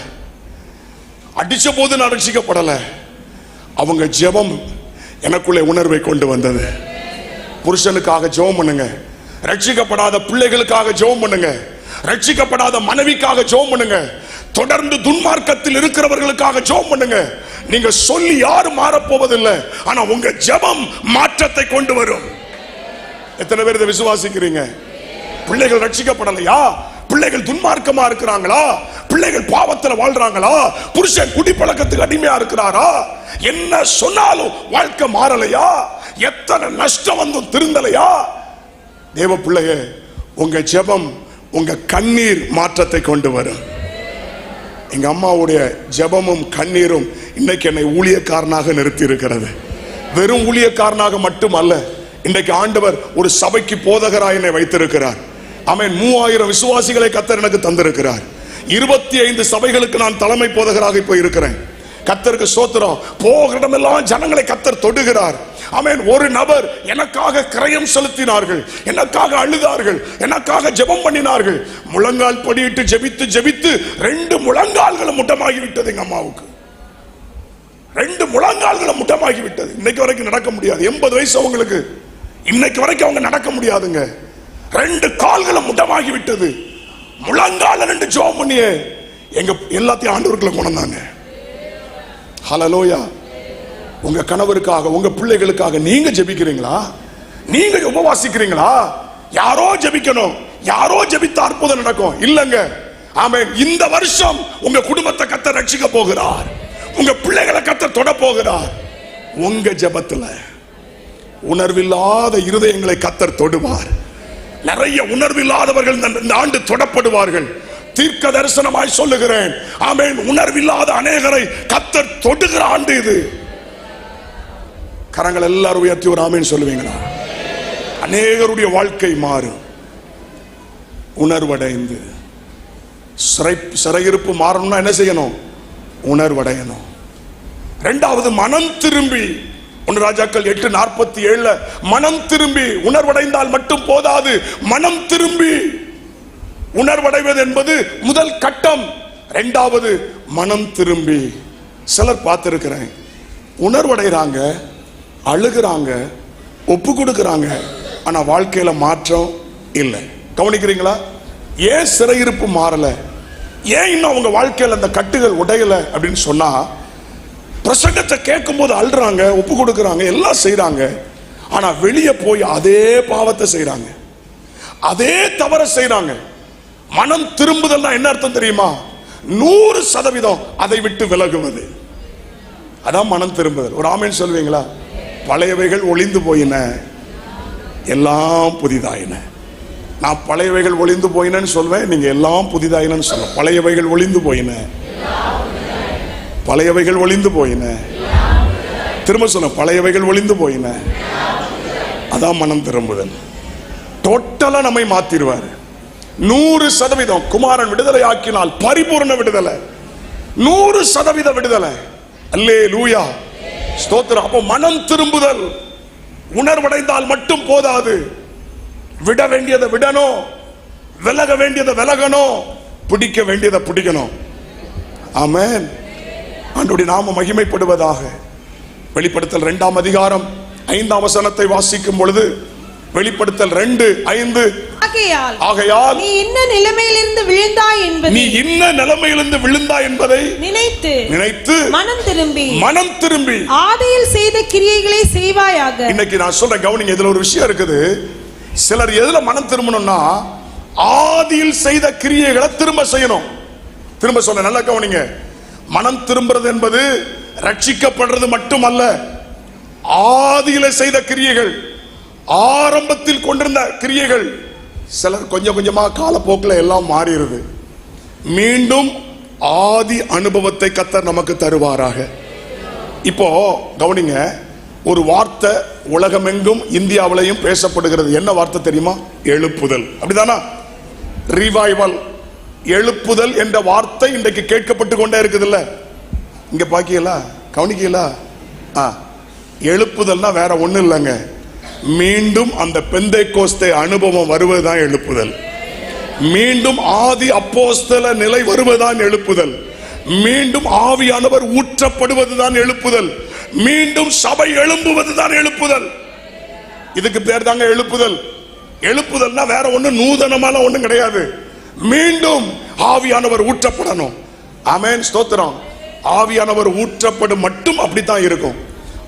அடிச்ச போது நான் ரட்சிக்கப்படல. அவங்க ஜெபம் எனக்குள்ளே உணர்வை கொண்டு வந்தது. புருஷனுக்காக ஜெபம் பண்ணுங்க, ரட்சிக்கப்படாத பிள்ளைகளுக்காக ஜெபம் பண்ணுங்க, ரட்சிக்கப்படாத மனைவிக்காக ஜெபம் பண்ணுங்க, தொடர்ந்து துன்மார்க்கத்தில் இருக்கிறவர்களுக்காக ஜெபம் பண்ணுங்க. நீங்க சொல்லி யாரும் மாறப்போவதில்லை, ஆனா உங்க ஜெபம் மாற்றத்தை கொண்டு வரும். எத்தனை பேர் இதை விசுவாசிக்கிறீங்க? பிள்ளைகள் ரட்சிக்கப்படலையா? பிள்ளைகள் துன்மார்க்கமா இருக்கிறாங்களா? பிள்ளைகள் பாவத்தில் வாழ்றாங்களா? புருஷன் குடிப்பழக்கத்துக்கு அடிமையா இருக்கிறாரா? என்ன சொன்னாலும் வாழ்க்கை மாறலையா? எத்தனை நஷ்டம் வந்தும் திருந்தலையா? தேவ பிள்ளையே, உங்க ஜெபம் உங்க கண்ணீர் மாற்றத்தை கொண்டு வரும். எங்க அம்மாவுடைய ஜெபமும் கண்ணீரும் இன்னைக்கு என்னை ஊழியக்காரனாக நிறுத்தி இருக்கிறது. வெறும் ஊழியக்காரனாக மட்டுமல்ல, இன்றைக்கு ஆண்டவர் ஒரு சபைக்கு போதகராய் என்னை வைத்திருக்கிறார். ஆமென். 3000 விசுவாசிகளை கர்த்தர் எனக்கு தந்திருக்கிறார். 25 சபைகளுக்கு நான் தலைமை போதகராக போய் இருக்கிறேன். கர்த்தருக்கு ஸ்தோத்திரம். போகிற இடமெல்லாம் ஜனங்களை கர்த்தர் தொடுகிறார். ஆமென். ஒரு நபர் எனக்காக கிரயம் செலுத்தினார்கள், எனக்காக அழுதார்கள், எனக்காக ஜெபம் பண்ணினார்கள். முழங்கால் படியிட்டு ஜெபித்து ஜெபித்து 2 முழங்கால்களும் முட்டமாகி விட்டது. எங்க அம்மாவுக்கு 2 முழங்கால்களும் முட்டமாகி விட்டது. இன்னைக்கு வரைக்கும் நடக்க முடியாது. 80 வயசு அவங்களுக்கு. இன்னைக்கு வரைக்கும் அவங்க நடக்க முடியாதுங்க. 2 கால்களும் முட்டமாகி விட்டது. முழங்கால 2 ஜெபம் பண்ணியே எங்க எல்லாத்தையும் ஆண்டவருக்குள்ள கொண்டாங்க. ஹல்லேலூயா. உங்க கணவருக்காக, உங்க பிள்ளைகளுக்காக நீங்க ஜெபிக்கிறீங்களா? நீங்க உபவாசிக்கிறீங்களா? யாரோ ஜெபிக்கணும், யாரோ ஜெபித்த அற்புதம் நடக்கும் இல்லங்க. ஆமென். இந்த வருஷம் உங்க குடும்பத்தை கர்த்தர் ரட்சிக்க போகிறார். உங்க பிள்ளைகளை கர்த்தர் தொட போகிறார். உங்க ஜெபத்துல உணர்வில்லாத இருதயங்களை கர்த்தர் தொடுவார். நிறைய உணர்வில்லாதவர்கள் இந்த ஆண்டு தொடப்படுவார்கள். தீர்க்க தரிசனமாய் சொல்லுகிறேன். ஆமென். உணர்வில்லாத அநேகரை கர்த்தர் தொடுகிற ஆண்டு இது. கரங்கள் எல்லாரும் உயர்த்தி ஒரு ஆமென் சொல்லுவீங்களா? அநேகருடைய வாழ்க்கை மாறும். உணர்வடைந்து சிறையிருப்பு மாறணும்னா என்ன செய்யணும்? உணர்வடையணும். 2வது மனம் திரும்பி. 1 ராஜாக்கள் 8:47 மனம் திரும்பி. உணர்வடைந்தால் மட்டும் போதாது, மனம் திரும்பி. உணர்வடைவது என்பது முதல் கட்டம். 2வது மனம் திரும்பி. சிலர் பார்த்திருக்கிறேன், உணர்வடைறாங்க, அழுகிறாங்க, ஒப்பு கொடுக்கிறாங்க, ஆனா வாழ்க்கையில மாற்றம் இல்லை. கவனிக்கிறீங்களா? ஏன் சிறையிருப்பு மாறல? ஏன் இன்னும் அவங்க வாழ்க்கையில அந்த கட்டுகள் உடையல அப்படின்னு சொன்னா, பிரசங்கத்தை கேட்கும் போது அழுறாங்க, ஒப்பு கொடுக்கிறாங்க, எல்லாம் செய்யறாங்க, ஆனா வெளியே போய் அதே பாவத்தை செய்யறாங்க, அதே தவற செய்யறாங்க. மனம் திரும்புதல் என்ன அர்த்தம் தெரியுமா? 100% அதை விட்டு விலகுவது. அதான் மனம் திரும்புதல். ஒரு ஆமென் சொல்வீங்களா? பழையவைகள் ஒளிந்து போயின, எல்லாம் புதிதாயின. நான் பழையவைகள் ஒளிந்து போயினன்னு சொல்வேன், நீங்க எல்லாம் புதிதாயினன்னு சொல்ல. பழையவைகள் ஒளிந்து போயின, பழையவைகள் ஒளிந்து போயின. திரும்ப சொல்ல, பழையவைகள் ஒளிந்து போயின. அதான் மனம் திரும்புதல். டோட்டலா நம்மை மாத்திருவாரு. 100% குமாரன் விடுதலை ஆக்கினால் பரிபூர்ண விடுதலை, 100% விடுதலை. அல்லேலூயா, ஸ்தோத்திரம். அப்போ மனம் திரும்புதல். உணர்வடைந்தால் மட்டும் போதாது, விட வேண்டியதை விடணும், விலக வேண்டியதை விலகணும், பிடிக்க வேண்டியதை பிடிக்கணும். ஆமென். ஆண்டவருடைய நாமம் மகிமைப்படுவதாக. வெளிப்படுத்தல் 2ஆம் அதிகாரம் 5ஆம் வசனத்தை வாசிக்கும் பொழுது, வெளிப்படுத்தல் 2:5 ஆகையால் நீ இன்ன நிலைமையிலிருந்து விழுந்தாய் என்பதை நினைத்து மனம் திரும்பி ஆதியில் செய்த கிரியைகளை செய்வாயாக. இன்னைக்கு நான் சொல்றேன், கவனிங்க. இதுல ஒரு விஷயம் இருக்குது. சிலர் எதுல மனம் திரும்பணும்னா, ஆதியில் செய்த கிரியைகளை திரும்ப செய்யணும். திரும்ப சொல்ல நல்லா கவனிங்க. மனம் திரும்புறது என்பது ரட்சிக்கப்படுறது மட்டுமல்ல, ஆதியில செய்த கிரியைகள், ஆரம்பத்தில் கொண்டிருந்த கிரியைகள். சிலர் கொஞ்சம் கொஞ்சமா காலப்போக்கில் எல்லாம் மாறிடுது. மீண்டும் ஆதி அனுபவத்தை கர்த்தர் நமக்கு தருவாராக. இப்போ கவனிங்க, ஒரு வார்த்தை உலகமெங்கும் இந்தியாவிலையும் பேசப்படுகிறது. என்ன வார்த்தை தெரியுமா? எழுப்புதல். அப்படிதானா? ரிவைவல், எழுப்புதல் என்ற வார்த்தை இன்றைக்கு கேட்கப்பட்டு கொண்டே இருக்குதுல்ல. இங்க பாக்கீங்களா, கவனிக்கீங்களா? எழுப்புதல்னா வேற ஒண்ணு இல்லைங்க, மீண்டும் அந்த பெந்தைக்கோஸ்தே அனுபவம் வருவதுதான் எழுப்புதல். மீண்டும் ஆதி அப்போஸ்தல நிலை வருவதுதான் எழுப்புதல். மீண்டும் ஆவியானவர் ஊற்றப்படுவதுதான் எழுப்புதல். மீண்டும் சபை எழும்புவதுதான் எழுப்புதல். இதுக்கு பேர் தாங்க எழுப்புதல். எழுப்புதல்னா வேற ஒண்ணு நூதனமான ஒண்ணும் கிடையாது. மீண்டும் ஆவியானவர் ஊற்றப்படணும். ஆமென், ஸ்தோத்திரம். ஆவியானவர் ஊற்றப்படும் மட்டும் அப்படித்தான் இருக்கும்.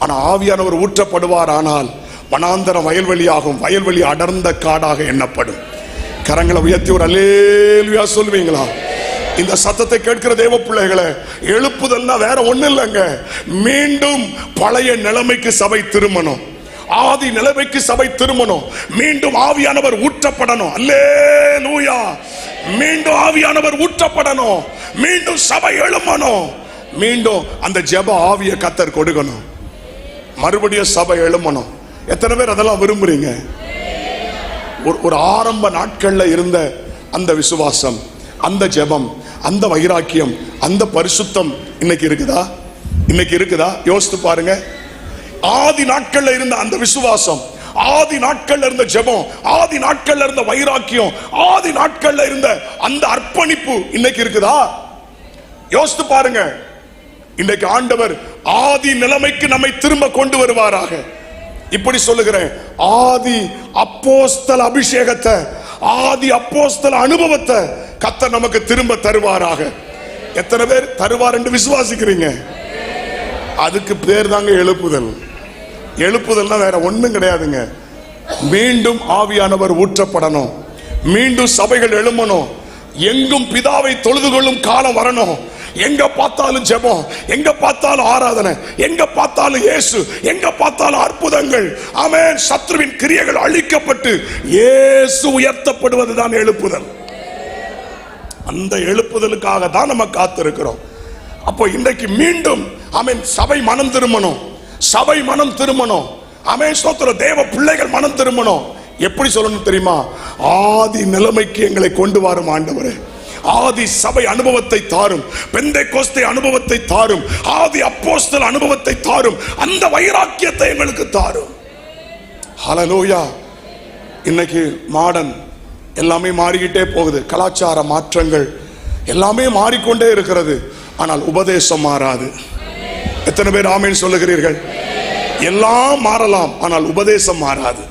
ஆனா ஆவியானவர் ஊற்றப்படுவார் ஆனால் வனாந்தரம் வயல்வெளியாகும், வயல்வெளி அடர்ந்த காடாக எண்ணப்படும். கரங்களை உயர்த்தி ஒரு அல்லேலூயா சொல்வீங்களா? இந்த சத்தத்தை கேட்கிற தேவ பிள்ளைகளே, எழுப்புதல்னா வேற ஒண்ணு இல்லைங்க, மீண்டும் பழைய நிலைமைக்கு சபை திரும்பணும். ஆதி நிலைமைக்கு சபை திரும்பணும். மீண்டும் ஆவியானவர் ஊற்றப்படணும். அல்லேலூயா. மீண்டும் ஆவியானவர் ஊற்றப்படணும். மீண்டும் சபை எழும்பணும். மீண்டும் அந்த ஜெப ஆவியை கர்த்தர் கொடுக்கணும். மறுபடியும் சபை எழும்பணும். எத்தனை பேர் அதெல்லாம் விரும்புறீங்க? ஒரு ஆரம்ப நாட்கள்ல இருந்த அந்த விசுவாசம், அந்த ஜெபம், அந்த வைராக்கியம், அந்த பரிசுத்தம் இன்னைக்கு இருக்குதா? இன்னைக்கு இருக்குதா? யோசித்து பாருங்க. ஆதி நாட்கள்ல இருந்த அந்த விசுவாசம், ஆதி நாட்கள்ல இருந்த ஜெபம், ஆதி நாட்கள்ல இருந்த வைராக்கியம், ஆதி நாட்கள்ல இருந்த அந்த அர்ப்பணிப்பு இன்னைக்கு இருக்குதா? யோசித்து பாருங்க. இன்றைக்கு ஆண்டவர் ஆதி நிலைமைக்கு நம்மை திரும்ப கொண்டு வருவாராக. இப்படி சொல்லுகிறேன், ஆதி அப்போஸ்தல அபிஷேகத்தை, ஆதி அப்போஸ்தல அனுபவத்தை கர்த்தர் நமக்கு திரும்ப தருவாராக. எத்தனை பேர் தருவார் என்று விசுவாசிக்கிறீங்க? அதுக்கு பேர் தாங்க எழுப்புதல். எழுப்புதல்னா வேற ஒண்ணும் கிடையாதுங்க. மீண்டும் ஆவியானவர் ஊற்றப்படணும். மீண்டும் சபைகள் எழும்பணும். எங்கும் பிதாவை தொழுது கொள்ளும் காலம் வரணும். எங்க பார்த்தாலும் ஜெபம், எங்க பார்த்தாலும் ஆராதனை, எங்க பார்த்தாலும் இயேசு, எங்க பார்த்தாலும் அற்புதங்கள். ஆமென். சத்ருவின் கிரியைகள் அழிக்கப்பட்டு இயேசு உயர்த்தப்படுவதுதான் எழுப்புதல். அந்த எழுப்புதலுக்காக தான் நம்ம காத்திருக்கிறோம். அப்போ இன்றைக்கு மீண்டும் ஆமென் சபை மனம் திரும்பணும். சபை மனம் திரும்பணும். ஆமென், ஸ்தோத்திரம். தேவ பிள்ளைகள் மனம் திரும்பணும். எப்படி சொல்லணும் தெரியுமா? ஆதி நிலைமைக்கு எங்களை கொண்டு வரும் ஆண்டவரே. ஆதி சபை அனுபவத்தை தாரும், பெந்தைக்கோஸ்தே அனுபவத்தை தாரும், ஆதி அப்போஸ்தல அனுபவத்தை தாரும், அந்த வைராக்கியத்தை எங்களுக்கு தாரும். ஹல்லேலூயா. இன்னைக்கு மாடர்ன் எல்லாமே மாறிக்கிட்டே போகுது. கலாச்சார மாற்றங்கள் எல்லாமே மாறிக்கொண்டே இருக்கிறது. ஆனால் உபதேசம் மாறாது. எத்தனை பேர் ஆமென் சொல்லுகிறீர்கள்? எல்லாம் மாறலாம், ஆனால் உபதேசம் மாறாது.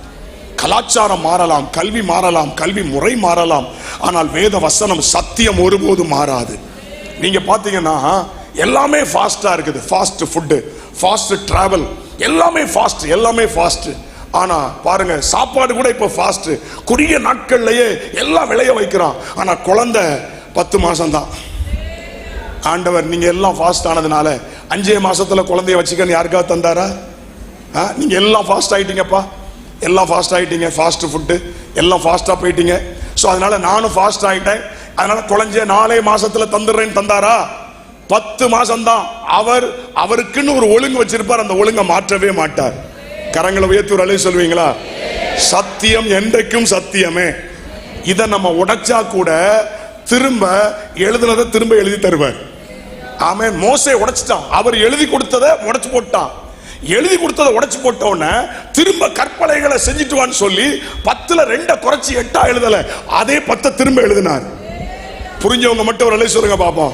கலாச்சாரம் மாறலாம், கல்வி மாறலாம், கல்வி முறை மாறலாம், ஆனால் வேத வசனம் சத்தியம் ஒருபோதும் மாறாது. நீங்க பாத்தீங்கன்னா எல்லாமே ஃபாஸ்டா இருக்குது. ஃபாஸ்ட் ஃபுட், ஃபாஸ்ட் டிராவல், எல்லாமே ஃபாஸ்ட், எல்லாமே ஃபாஸ்ட். ஆனா பாருங்க, சாப்பாடு கூட இப்ப ஃபாஸ்ட். குறுகிய நாட்கள்லயே எல்லாம் விளைய வைக்கிறான். ஆனா குழந்தை 10 மாசம் தான். ஆண்டவர் நீங்க எல்லாம் ஃபாஸ்ட் ஆனதுனால 5 மாசத்துல குழந்தைய வச்சுக்கன்னு யாருக்காவது தந்தாரா? நீங்க எல்லாம் ஃபாஸ்ட் ஆயிட்டீங்கப்பா, எல்லாம் ஃபாஸ்ட் ஆயிட்டீங்க, ஃபாஸ்ட் ஃபுட்டு எல்லாம் ஃபாஸ்டா போயிட்டீங்க. ஸோ அதனால நானும் ஃபாஸ்ட் ஆயிட்டேன், அதனால குழந்தைய 4 மாசத்துல தந்துடுறேன்னு தந்தாரா? 10 மாசம் தான். அவருக்குன்னு ஒரு ஒழுங்கு வச்சிருப்பார், அந்த ஒழுங்கை மாற்றவே மாட்டார். கரங்களை உயர்த்தி ஒரு அலை சொல்வீங்களா? சத்தியம் என்றைக்கும் சத்தியமே. இதை நம்ம உடைச்சா கூட திரும்ப எழுதுனதை திரும்ப எழுதி தருவார். ஆமென். மோசே உடைச்சிட்டான், அவர் எழுதி கொடுத்ததை உடைச்சு போட்டான். எழுதி கொடுத்ததை உடைச்சு போட்ட உடனே திரும்ப கற்பனைகளை செஞ்சுட்டு வான்னு சொல்லி 10ல் 2 குறைச்சி 8 எழுதல, அதே 10 திரும்ப எழுதினார். புரிஞ்சவங்க மட்டும் ஒரு அலை சொல்லுங்க பாப்போம்.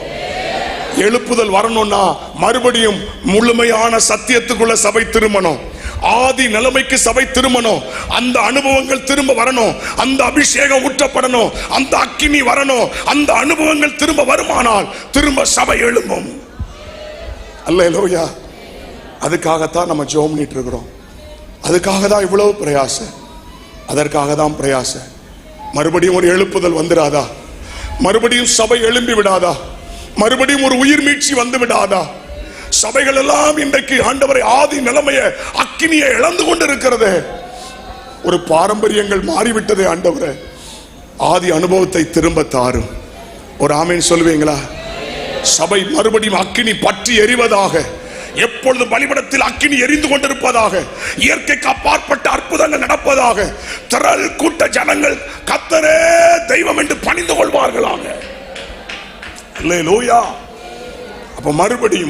எழுப்புதல் வரணும்னா மறுபடியும் முழுமையான சத்தியத்துக்குள்ள சபை திரும்பணும். ஆதி நிலைமைக்கு சபை திரும்பணும். அந்த அனுபவங்கள் திரும்ப வரணும். அந்த அபிஷேகம் ஊற்றப்படணும். அந்த அக்கினி வரணும். அந்த அனுபவங்கள் திரும்ப வருமானால் திரும்ப சபை எழும்பும். அல்லேலூயா. அதுக்காகத்தான் நம்ம ஜெபம் பண்ணிட்டு இருக்கிறோம். அதுக்காக தான் இவ்வளவு பிரயாசம். அதற்காக தான் பிரயாசம். மறுபடியும் ஒரு எழுப்புதல் வந்துடாதா? மறுபடியும் சபை எழும்பி விடாதா? மறுபடியும் ஒரு உயிர் மீட்சி வந்து விடாதா? சபைகள் எல்லாம் இன்றைக்கு ஆண்டவரை ஆதி நிலைமையை அக்கினியை இழந்து கொண்டிருக்கிறது. ஒரு பாரம்பரியங்கள் மாறிவிட்டதே. ஆண்டவரே, ஆதி அனுபவத்தை திரும்ப தாரும். ஒரு ஆமீன் சொல்லுவீங்களா? சபை மறுபடியும் அக்கினி பற்றி எரிவதாக, எப்பொழுது பலிபடத்தில் அக்கினி எரிந்து கொண்டிருப்பதாக, இயற்கைக்கு அப்பாற்பட்ட அற்புதங்கள் நடப்பதாக, திரள் கூட்ட ஜனங்கள் கர்த்தரே தெய்வம் என்று பணிந்து கொள்வார்களாக. அல்லேலூயா. அப்ப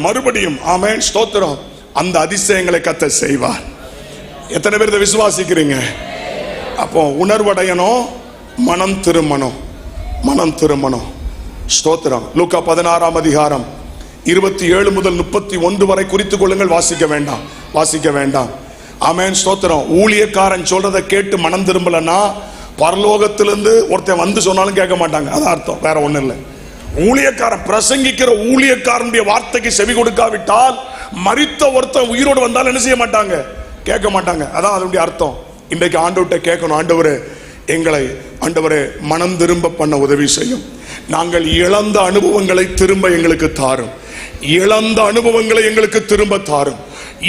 மறுபடியும் ஆமென் ஸ்தோத்திரம், அந்த அதிசயங்களை கர்த்தர் செய்வார். எத்தனை பேர் இதை விசுவாசிக்கிறீங்க? அப்போ உணர்வடையணும், மனம் திருமணும். ஸ்தோத்திரம். லூக்கா 16ஆம் அதிகாரம் 27 முதல் 31 வரை குறித்துக் கொள்ளுங்கள். வாசிக்க வேண்டாம். ஆமென் ஸ்தோத்திரம். ஊழியக்காரன் சொல்றதை கேட்டு மனம் திரும்பலன்னா பரலோகத்திலிருந்து ஒருத்தன் வந்து சொன்னாலும் கேட்க மாட்டாங்க. அதான் அர்த்தம், வேற ஒண்ணும் இல்லை. ஊழியக்காரன் பிரசங்கிக்கிற ஊழியக்காரனுடைய வார்த்தைக்கு செவி கொடுக்காவிட்டால், மரித்த ஒருத்தன் உயிரோடு வந்தாலும் என்ன செய்ய மாட்டாங்க? கேட்க மாட்டாங்க. அதான் அதனுடைய அர்த்தம். இன்றைக்கு ஆண்டவர்கிட்ட கேட்கணும், ஆண்டவரே எங்களை ஆண்டவரே மனம் திரும்ப பண்ண உதவி செய்யும். நாங்கள் இழந்த அனுபவங்களை திரும்ப எங்களுக்கு தாரும். இழந்த அனுபவங்களை எங்களுக்கு திரும்ப தாரும்.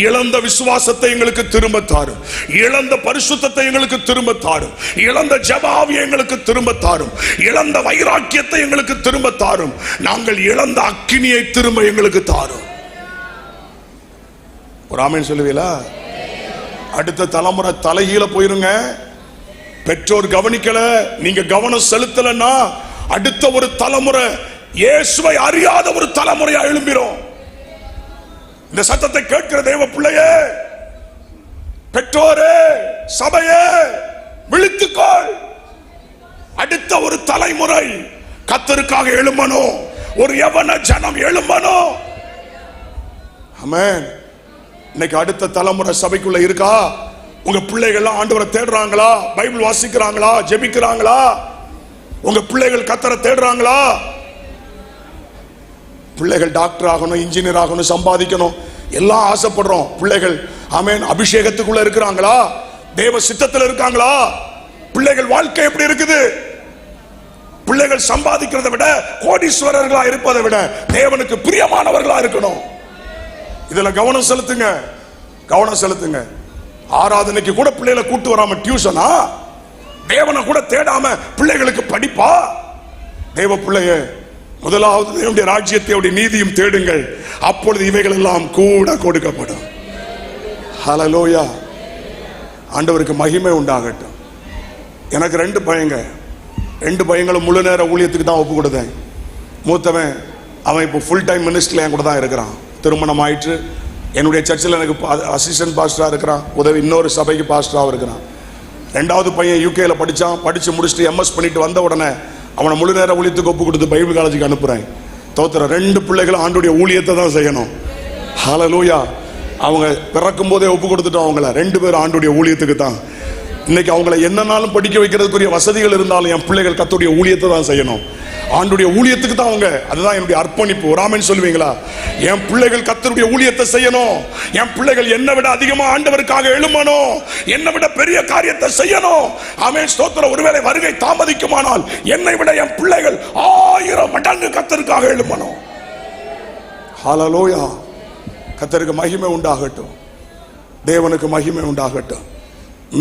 இழந்த விசுவாசத்தை எங்களுக்கு திரும்ப தாரும். இழந்த பரிசுத்தத்தை எங்களுக்கு திரும்ப தாரும். இழந்த ஜெபாவியை எங்களுக்கு திரும்ப தாரும். இழந்த வைராக்கியத்தை எங்களுக்கு திரும்ப தாரும். நாங்கள் இழந்த அக்கினியை திரும்ப எங்களுக்கு தாரும். ஒரு ஆமென் சொல்லுவீங்களா? அடுத்த தலைமுறை தலைகீழ போயிருங்க. பெற்றோர் கவனிக்கல, நீங்க கவனம் செலுத்தலன்னா அடுத்த ஒரு தலைமுறை இயேசுவை அறியாத ஒரு தலைமுறையா எழும்பிரும். இந்த சத்தத்தை கேட்கிற தேவ பிள்ளையே, பெற்றோரே, சபையே, விழித்துக்கொள். அடுத்த ஒரு தலைமுறை கர்த்தருக்காக எழும்பணும். ஒரு யவன ஜனம் எழும்பணும். ஆமென். இன்னைக்கு அடுத்த தலைமுறை சபைக்குள்ள இருக்கா? உங்க பிள்ளைகள் ஆண்டவரை தேடுறாங்களா? பைபிள் வாசிக்கிறாங்களா? ஜெபிக்கிறாங்களா? உங்க பிள்ளைகள் கர்த்தரை தேடுறாங்களா? பிள்ளைகள் டாக்டர் ஆகணும், இன்ஜினியர் ஆகணும், சம்பாதிக்கணும், எல்லாம் ஆசைப்படுறோம். பிள்ளைகள் ஆமென் அபிஷேகத்துக்குள்ள இருக்கிறாங்களா? தேவ சித்தத்தில் இருக்காங்களா? பிள்ளைகள் வாழ்க்கை எப்படி இருக்குது? பிள்ளைகள் சம்பாதிக்கிறதை விட, கோடீஸ்வரர்களா இருப்பதை விட தேவனுக்கு பிரியமானவர்களா இருக்கணும். இதுல கவனம் செலுத்துங்க. ஆராதனைக்கு கூட பிள்ளைகளை கூட்டு வராம டியூஷனா? தேவனை கூட தேடாம பிள்ளைகளுக்கு படிப்பா? தேவ பிள்ளைய முதலாவது தேவனுடைய ராஜ்யத்தை நீதியும் தேடுங்கள், அப்பொழுது இவைகள் எல்லாம் கூட கொடுக்கப்படும். ஹல்லேலூயா. ஆண்டவருக்கு மகிமை உண்டாகட்டும். எனக்கு 2 பையங்களும் முழு நேர ஊழியத்துக்கு தான் ஒப்பு கொடுத்தேன். மூத்தவன் அவன் இப்போ ஃபுல் டைம் மினிஸ்ட்ரியில் என் கூட தான் இருக்கிறான். திருமணம் ஆயிற்று. என்னுடைய சர்ச்சில் எனக்கு அசிஸ்டன்ட் பாஸ்டராக இருக்கிறான். இன்னொரு சபைக்கு பாஸ்டராக இருக்கிறான். 2வது பையன் யூகேல படிச்சு முடிச்சுட்டு எம்எஸ் பண்ணிட்டு வந்த உடனே அவனை முழு நேர ஊழியத்துக்கு ஒப்பு கொடுத்து பைபிள் காலேஜுக்கு அனுப்புறேன். தோத்திர 2 பிள்ளைகளும் ஆண்டுடைய ஊழியத்தை தான் செய்யணும். ஹல்லேலூயா. அவங்க பிறக்கும் போதே ஒப்பு கொடுத்துட்டோம். அவங்கள 2 பேரும் ஆண்டுடைய ஊழியத்துக்கு தான். இன்னைக்கு அவங்களை என்னன்னாலும் படிக்க வைக்கிறதுக்குரிய வசதிகள் இருந்தாலும் என் பிள்ளைகள் கர்த்தருடைய ஊழியத்தை தான் செய்யணும். ஆண்டுடைய ஊழியத்துக்கு தான் அவங்க. அதுதான் என்னுடைய அர்ப்பணிப்பு. ஒரு ஆமென் சொல்லுவீங்களா? என் பிள்ளைகள் கர்த்தருடைய ஊழியத்தை செய்யணும். என் பிள்ளைகள் என்னை விட அதிகமா ஆண்டவருக்காக எழும்பணும். என்னை விட பெரிய காரியத்தை செய்யணும். ஆமென் ஸ்தோத்திரம். ஒருவேளை வருகை தாமதிக்குமானால் என்னை விட என் பிள்ளைகள் 1000 மடங்கு கர்த்தருக்காக எழும்பணும். ஹல்லேலூயா. கர்த்தருக்கு மகிமை உண்டாகட்டும். தேவனுக்கு மகிமை உண்டாகட்டும்.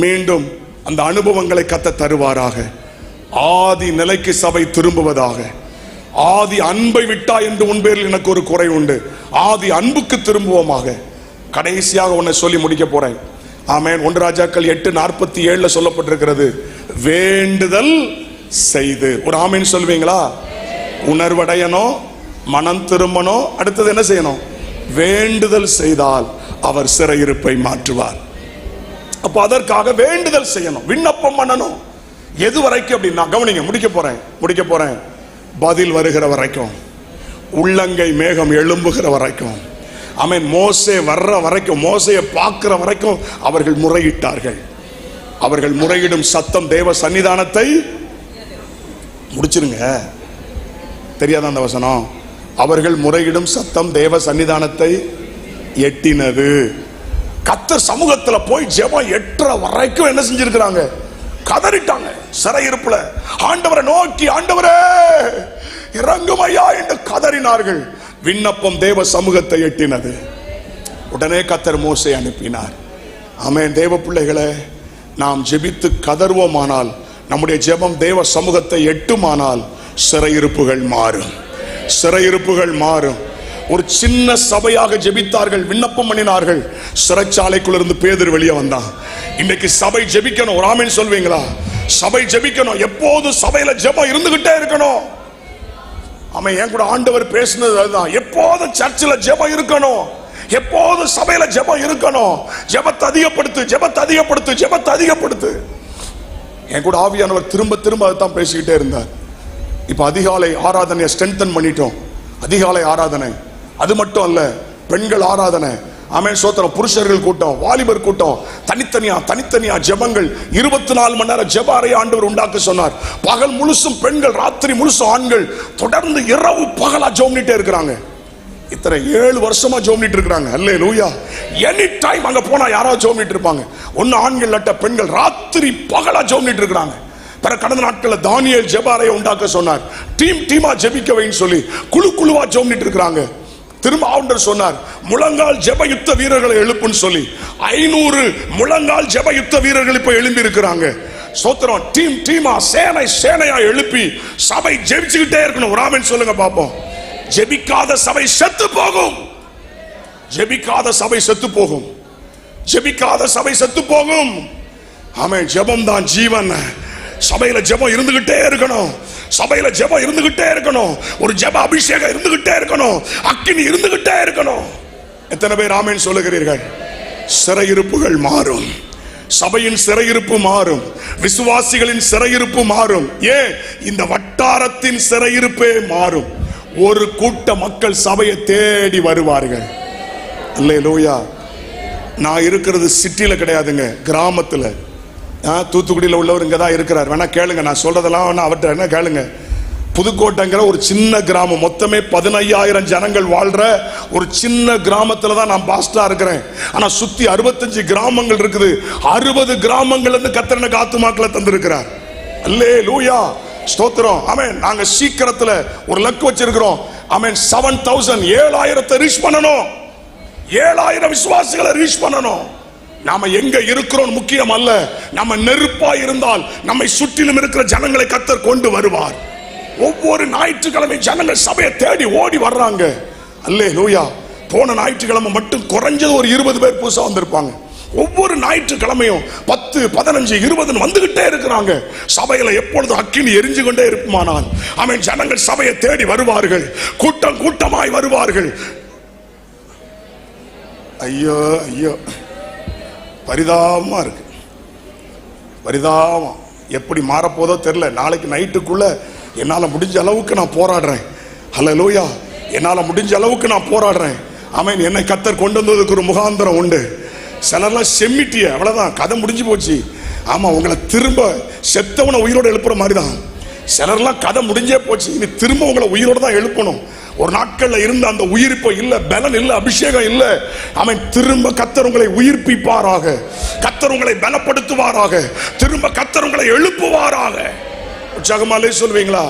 மீண்டும் அந்த அனுபவங்களை கர்த்தர் தருவாராக. ஆதி நிலைக்கு சபை திரும்புவதாக. ஆதி அன்பை விட்டா என்று உன் பேரில் எனக்கு ஒரு குறை உண்டு. ஆதி அன்புக்கு திரும்புவோமாக. கடைசியாக உன்னை சொல்லி முடிக்க போறேன். ஆமென். 1 ராஜாக்கள் 8:47 சொல்லப்பட்டிருக்கிறது, வேண்டுதல் செய்து. ஒரு ஆமென் சொல்வீங்களா? உணர்வடையணும், மனம் திரும்பணும். அடுத்தது என்ன செய்யணும்? வேண்டுதல் செய்தால் அவர் சிறையிருப்பை மாற்றுவார். அப்ப அதற்காக வேண்டுதல் செய்யணும், விண்ணப்பம் பண்ணணும். எது வரைக்கும் அப்படின்னா கவனிங்க, முடிக்க போறேன். பதில் வருகிற வரைக்கும், உள்ளங்கை மேகம் எழும்புகிற வரைக்கும், ஆமென், மோசே வர்ற வரைக்கும், மோசையை பார்க்கிற வரைக்கும் அவர்கள் முறையிட்டார்கள். அவர்கள் முறையிடும் சத்தம் தேவ சன்னிதானத்தை முடிச்சிருங்க. தெரியாத அந்த வசனம்? அவர்கள் முறையிடும் சத்தம் தேவ சன்னிதானத்தை எட்டினது. கர்த்தர் சமூகத்துல போய் ஜெபம் எட்டுற வரைக்கும் என்ன செஞ்சிருக்கிறாங்க? கதறிட்டாங்க சிறையிருப்புல. ஆண்டவரை நோக்கி, ஆண்டவரே இறங்கும் ஐயா என்று கதறினார்கள். விண்ணப்பம் தேவ சமூகத்தை எட்டினது. உடனே கர்த்தர் மோசே அனுப்பினார். ஆமென். தேவ பிள்ளைகளே, நாம் ஜெபித்து கதறுவோமானால், நம்முடைய ஜெபம் தேவ சமூகத்தை எட்டுமானால் சிறையிருப்புகள் மாறும். சிறையிருப்புகள் மாறும். ஒரு சின்ன சபையாக ஜெபித்தார்கள், விண்ணப்பம் பண்ணினார்கள். சிறைச்சாலைக்குள்ள இருந்து பேதுரு வெளியே வந்தான். இன்னைக்கு சபை ஜெபிக்கணும். ஒரு ஆமென் சொல்வீங்களா? சபை ஜெபிக்கணும். எப்போதும் சபையில ஜெபம் இருந்துகிட்டே இருக்கணும். ஆமென். என் கூட ஆண்டவர் பேசினது அதுதான். எப்போதும் சர்ச்சில் ஜெபம் இருக்கணும். எப்போதும் சபையில ஜெபம் இருக்கணும். ஜெபத்தை அதிகப்படுத்து, ஜெபத்தை அதிகப்படுத்து, ஜெபத்தை அதிகப்படுத்து. என் கூட ஆவியானவர் திரும்ப திரும்ப அதான் பேசிக்கிட்டே இருந்தார். இப்ப அதிகாலை ஆராதனையை ஸ்ட்ரென்தன் பண்ணிட்டோம். அதிகாலை ஆராதனை அது மட்டும் அல்ல, பெண்கள் ஆராதனை. ஆமென். சோத்திரம். புருஷர்கள் கூட்டம், வாலிபர் கூட்டம், தனித்தனியா ஜெபங்கள். 24 மணி நேரம் ஜெப அறை ஆண்டவர் உண்டாக்க சொன்னார். பகல் முழுசும் பெண்கள், ராத்திரி முழுசும் ஆண்கள் தொடர்ந்து இரவு பகலா ஜெபம்னிட்டே இருக்கிறாங்க. இத்தனை 7 வருஷமா ஜெபம்னிட்டு இருக்கிறாங்க. அல்லேலூயா. எனி டைம் அங்க போனா யாராவது ஜெபம்னிட்டு இருப்பாங்க. ஒன்னு ஆண்கள் லட்ட பெண்கள் ராத்திரி பகலா ஜெபம்னிட்டு இருக்கிறாங்க. கடந்த நாட்களில் தானியேல் ஜெப அறையை உண்டாக்க சொன்னார். டீமா ஜெபிக்க வைன்னு சொல்லி குழுவா ஜெபம்னிட்டு இருக்கிறாங்க. திரும்ப ஆண்டவர் சொன்னார், முழங்கால் ஜெப யுத்த வீரர்களை எழுப்புன்னு சொல்லி 500 முழங்கால் ஜெப யுத்த வீரர்கள் இப்ப எழும்பி இருக்கிறாங்க. சோத்திரம். டீமா சேனையா எழுப்பி சபை ஜெபிச்சுக்கிட்டே இருக்கணும். ஒரு ஆமென் சொல்லுங்க பாப்போம். ஜெபிக்காத சபை செத்து போகும். ஜெபிக்காத சபை செத்து போகும். ஜெபிக்காத சபை செத்து போகும். ஆமென். ஜெபம் தான் ஜீவன். சபையில ஜெபம் இருந்துகிட்டே இருக்கணும். சபையில ஜெபம் இருந்துகிட்டே இருக்கணும். ஒரு ஜெப அபிஷேகம் இருந்துகிட்டே இருக்கணும். அக்கினி இருந்துகிட்டே இருக்கணும். எத்தனை பேர் ஆமென் சொல்லுகிறீர்கள்? சிறையிருப்புகள் மாறும். சபையின் சிறையிருப்பு மாறும். விசுவாசிகளின் சிறையிருப்பு மாறும். ஏன்? இந்த வட்டாரத்தின் சிறையிருப்பே மாறும். ஒரு கூட்ட மக்கள் சபையை தேடி வருவார்கள். அல்லேலூயா. நான் இருக்கிறது சிட்டில கிடையாதுங்க, கிராமத்துல. தூத்துக்குடியில் உள்ளவர் இங்க தான் இருக்கிறார். வேணா கேளுங்க, நான் சொல்றதெல்லாம் அவர்கிட்ட என்ன கேளுங்க. புதுக்கோட்டைங்கிற ஒரு சின்ன கிராமம், மொத்தமே 15,000 ஜனங்கள் வாழ்ற ஒரு சின்ன கிராமத்துல தான் நான் பாஸ்டா இருக்கிறேன். ஆனா சுத்தி 65 கிராமங்கள் இருக்குது. 60 கிராமங்கள் இருந்து கர்த்தர் எனக்கு ஆத்துமாக்களை தந்திருக்கிறார். அல்லேலூயா. ஸ்தோத்திரம். ஆமென். நாங்க சீக்கிரத்துல ஒரு லக்கு வச்சிருக்கிறோம். ஆமென். 7,000 7,000 ரீச் பண்ணணும். 7,000 விசுவாசிகளை ரீச் பண்ணணும். நாம எங்க இருக்கிறோம் முக்கியம் அல்ல. நம்ம நெருப்பா இருந்தால் நம்மை சுற்றிலும் இருக்கிற ஜனங்களை கர்த்தர் கொண்டு வருவார். ஒவ்வொரு ஞாயிற்றுக்கிழமை ஜனங்கள் சபையை தேடி ஓடி வர்றாங்க. அல்லேலூயா. போன ஞாயிற்றுக்கிழமை மட்டும் குறைஞ்சது ஒரு 20 பேர் புதுசா வந்திருப்பாங்க. ஒவ்வொரு ஞாயிற்றுக்கிழமையும் 10, 15, 20 வந்துகிட்டே இருக்கிறாங்க. சபையில எப்பொழுதும் அக்கினி எரிஞ்சு கொண்டே இருக்குமானால் ஆமென், ஜனங்கள் சபையை தேடி வருவார்கள். கூட்டமாய் வருவார்கள். ஐயோ ஐயோ, பரிதாபமா இருக்கு. பரிதாபம். எப்படி மாறப்போதோ தெரியல. நாளைக்கு நைட்டுக்குள்ள என்னால முடிஞ்ச அளவுக்கு நான் போராடுறேன். அல்லேலூயா. என்னால முடிஞ்ச அளவுக்கு நான் போராடுறேன். ஆமென். என்னை கர்த்தர் கொண்டு வந்ததுக்கு ஒரு முகாந்திரம் உண்டு. சிலர்லாம் செம்மிட்டிய, அவ்வளவுதான், கதை முடிஞ்சு போச்சு. ஆமா, உங்களை திரும்ப செத்தவனை உயிரோட எழுப்புற மாதிரி தான். சிலர்லாம் கதை முடிஞ்சே போச்சு, இனி திரும்ப உங்களை உயிரோட தான் எழுப்பணும். ஒரு நாட்கள்ல இருந்த அந்த உயிர்ப்பு இல்ல, பலன் இல்ல, அபிஷேகம் இல்ல. அவன் திரும்ப கர்த்தர் உங்களை உயிர்ப்பிப்பாராக, கர்த்தர் உங்களை பலப்படுத்துவாராக, திரும்ப கர்த்தர் உங்களை எழுப்புவாராக. உற்சாகமாலே சொல்வீங்களா?